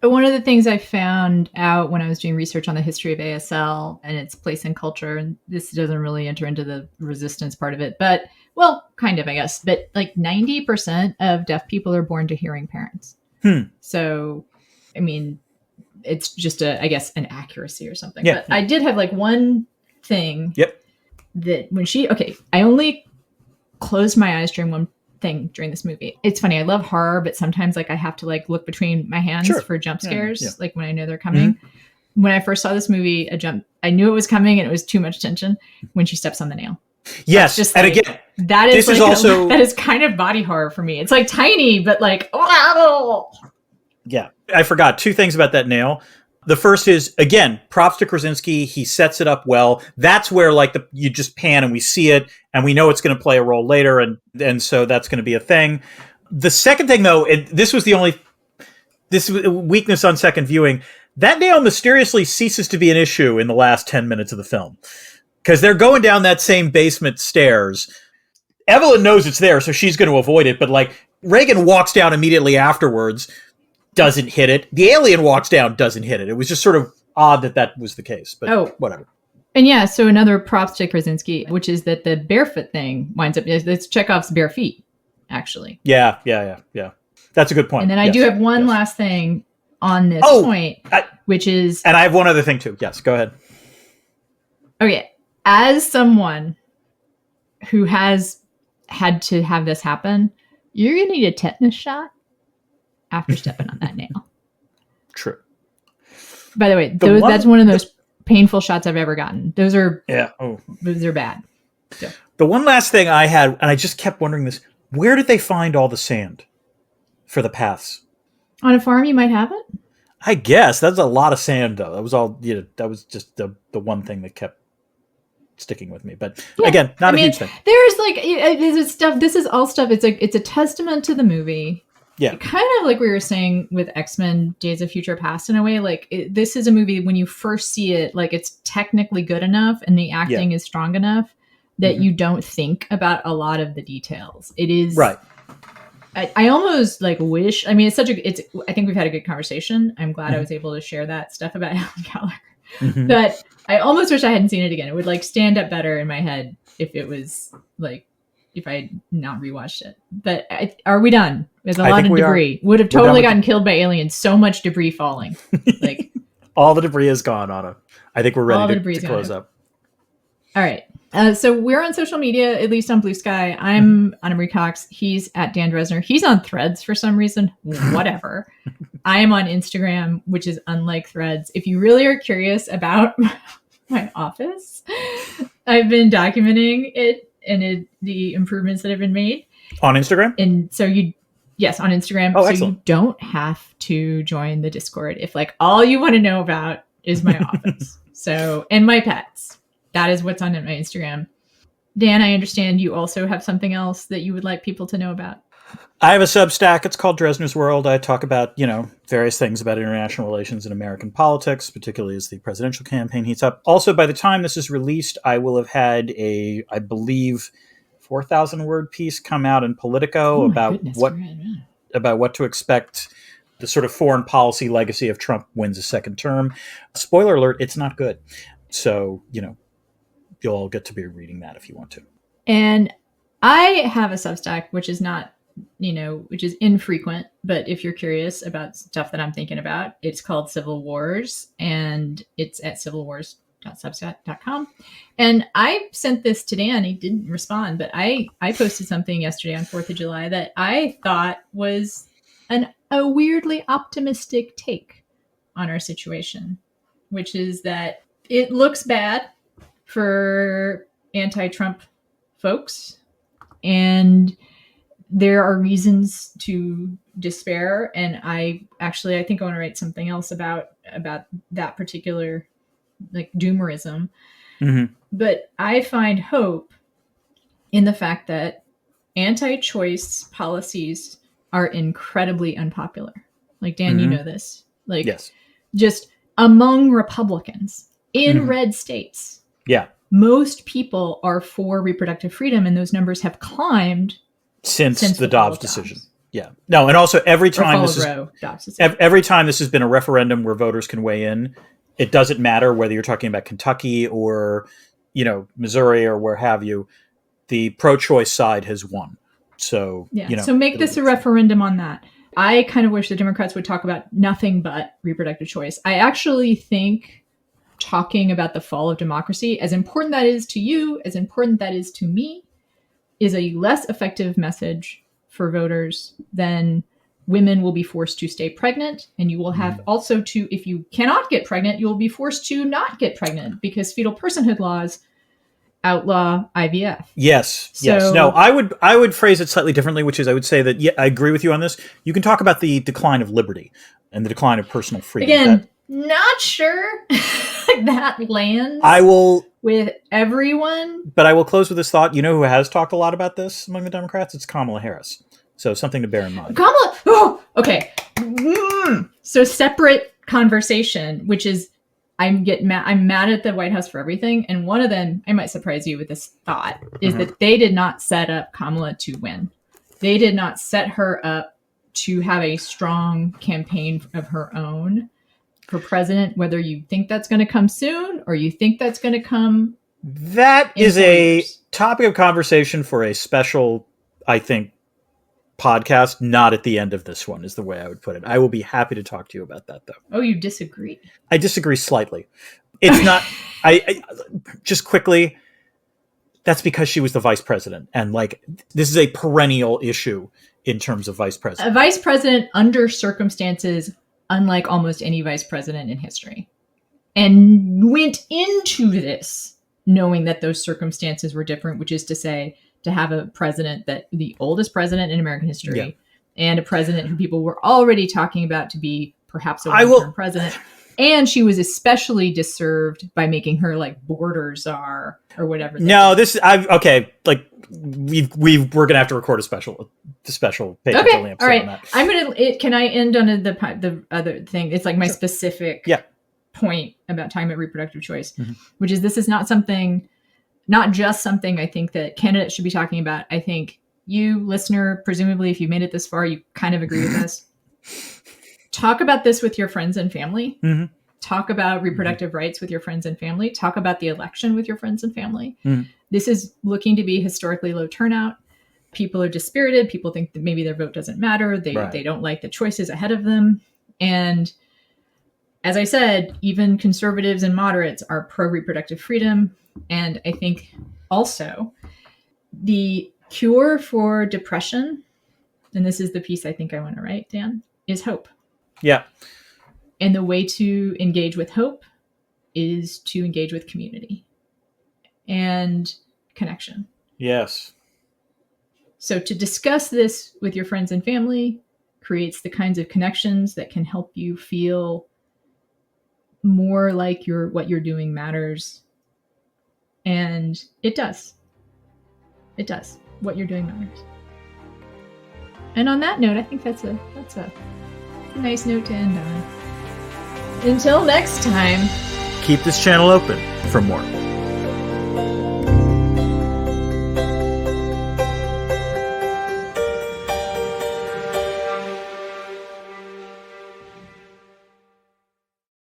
Speaker 1: One of the things I found out when I was doing research on the history of ASL and its place in culture, and this doesn't really enter into the resistance part of it, but kind of, I guess, but 90% of deaf people are born to hearing parents. So, I mean, it's just an accuracy or something.
Speaker 2: Yeah.
Speaker 1: But I did have one thing.
Speaker 2: Yep.
Speaker 1: That when I only closed my eyes during one thing during this movie. It's funny. I love horror, but sometimes I have to look between my hands for jump scares, when I know they're coming. Mm-hmm. When I first saw this movie, I knew it was coming and it was too much tension when she steps on the nail.
Speaker 2: Yes. Just and again,
Speaker 1: that is that is kind of body horror for me. It's tiny, but oh.
Speaker 2: Yeah. I forgot two things about that nail. The first is, again, props to Krasinski. He sets it up well. That's where you just pan and we see it and we know it's going to play a role later. And so that's going to be a thing. The second thing though, this weakness on second viewing, that nail mysteriously ceases to be an issue in the last 10 minutes of the film because they're going down that same basement stairs. Evelyn knows it's there, so she's going to avoid it. But Reagan walks down immediately afterwards, doesn't hit it. The alien walks down, doesn't hit it. It was just sort of odd that was the case, but whatever.
Speaker 1: And yeah, so another props to Krasinski, which is that the barefoot thing winds up, it's Chekhov's bare feet, actually.
Speaker 2: Yeah. That's a good point.
Speaker 1: And then I do have one last thing on this point, which is...
Speaker 2: And I have one other thing too. Yes, go ahead.
Speaker 1: Okay. As someone who has had to have this happen, you're going to need a tetanus shot after stepping on that nail.
Speaker 2: True.
Speaker 1: By the way, that's one of those painful shots I've ever gotten. Those are those are bad. So.
Speaker 2: The one last thing I had, and I just kept wondering this: where did they find all the sand for the paths?
Speaker 1: On a farm, you might have it.
Speaker 2: I guess that's a lot of sand, though. That was all. That was just the one thing that kept sticking with me. But again, not a huge thing.
Speaker 1: There's stuff. This is all stuff. It's a testament to the movie.
Speaker 2: Yeah.
Speaker 1: Kind of like we were saying with X-Men Days of Future Past in a way, this is a movie when you first see it, it's technically good enough and the acting is strong enough that you don't think about a lot of the details. It is
Speaker 2: right.
Speaker 1: I almost wish, I mean, I think we've had a good conversation. I'm glad I was able to share that stuff about Helen Keller, but I almost wish I hadn't seen it again. It would stand up better in my head if it was if I had not rewatched it. But are we done? There's a lot of debris. Would have totally gotten killed by aliens. So much debris falling.
Speaker 2: All the debris is gone, Anna. I think we're ready to close up.
Speaker 1: All right. So we're on social media, at least on Blue Sky. I'm Anna Marie Cox. He's at Dan Dresner. He's on Threads for some reason. Whatever. I am on Instagram, which is unlike Threads. If you really are curious about my office, I've been documenting it and the improvements that have been made.
Speaker 2: On Instagram?
Speaker 1: And so yes, on Instagram.
Speaker 2: Oh,
Speaker 1: so
Speaker 2: excellent.
Speaker 1: You don't have to join the Discord if like all you want to know about is my office. And my pets. That is what's on my Instagram. Dan, I understand you also have something else that you would like people to know about.
Speaker 2: I have a Substack. It's called Dresner's World. I talk about, various things about international relations and American politics, particularly as the presidential campaign heats up. Also, by the time this is released, I will have had I believe, 4,000-word piece come out in Politico about what to expect, the sort of foreign policy legacy if Trump wins a second term. Spoiler alert, it's not good. So, you'll all get to be reading that if you want to.
Speaker 1: And I have a Substack, which is not, which is infrequent, but if you're curious about stuff that I'm thinking about, it's called Civil Wars, and it's at civilwars.substack.com. And I sent this to Dan. He didn't respond, but I posted something yesterday on 4th of July that I thought was a weirdly optimistic take on our situation, which is that it looks bad for anti-Trump folks, and there are reasons to despair. And I think I want to write something else about that particular like doomerism.
Speaker 2: Mm-hmm.
Speaker 1: But I find hope in the fact that anti-choice policies are incredibly unpopular. Like, Dan, you know this. Like,
Speaker 2: yes.
Speaker 1: Just among Republicans in red states.
Speaker 2: Yeah.
Speaker 1: Most people are for reproductive freedom, and those numbers have climbed
Speaker 2: since the Dobbs decision. Yeah. No, and also every time this has been a referendum where voters can weigh in, it doesn't matter whether you're talking about Kentucky or, Missouri or where have you, the pro-choice side has won. So,
Speaker 1: so make this a referendum on that. I kind of wish the Democrats would talk about nothing but reproductive choice. I actually think talking about the fall of democracy, as important that is to you, as important that is to me, is a less effective message for voters than women will be forced to stay pregnant. And you will have also to, if you cannot get pregnant, you will be forced to not get pregnant because fetal personhood laws outlaw IVF.
Speaker 2: Yes. No, I would phrase it slightly differently, which is I would say that, I agree with you on this. You can talk about the decline of liberty and the decline of personal freedom.
Speaker 1: Again, not sure that lands with everyone.
Speaker 2: But I will close with this thought. You know who has talked a lot about this among the Democrats? It's Kamala Harris. So something to bear in mind.
Speaker 1: Okay. So separate conversation, which is I'm mad at the White House for everything. And one of them, I might surprise you with this thought, is that they did not set up Kamala to win. They did not set her up to have a strong campaign of her own for president, whether you think that's going to come soon or you think that's going to come.
Speaker 2: That is a topic of conversation for a special, I think, podcast, not at the end of this one, is the way I would put it. I will be happy to talk to you about that, though.
Speaker 1: Oh, you disagree?
Speaker 2: I disagree slightly. It's not, I just quickly, that's because she was the vice president. And this is a perennial issue in terms of vice president.
Speaker 1: A vice president under circumstances unlike almost any vice president in history, and went into this knowing that those circumstances were different, which is to say, to have a president that the oldest president in American history and a president who people were already talking about to be perhaps a one-term president. And she was especially disserved by making her border czar or whatever.
Speaker 2: No, we're gonna have to record a special paper.
Speaker 1: Okay, all right. Can I end on the other thing? It's my specific point about talking about reproductive choice, which is this is not just something I think that candidates should be talking about. I think you, listener, presumably if you made it this far, you kind of agree with us. Talk about this with your friends and family. Talk about reproductive rights with your friends and family. Talk about the election with your friends and family. This is looking to be historically low turnout. People are dispirited. People think that maybe their vote doesn't matter. They don't like the choices ahead of them. And as I said, even conservatives and moderates are pro-reproductive freedom. And I think also the cure for depression, and this is the piece I think I want to write, Dan, is hope.
Speaker 2: Yeah.
Speaker 1: And the way to engage with hope is to engage with community. and connection.
Speaker 2: Yes.
Speaker 1: So to discuss this with your friends and family creates the kinds of connections that can help you feel more like what you're doing matters. And it does. It does. What you're doing matters. And on that note, I think that's a nice note to end on. Until next time.
Speaker 2: Keep this channel open for more.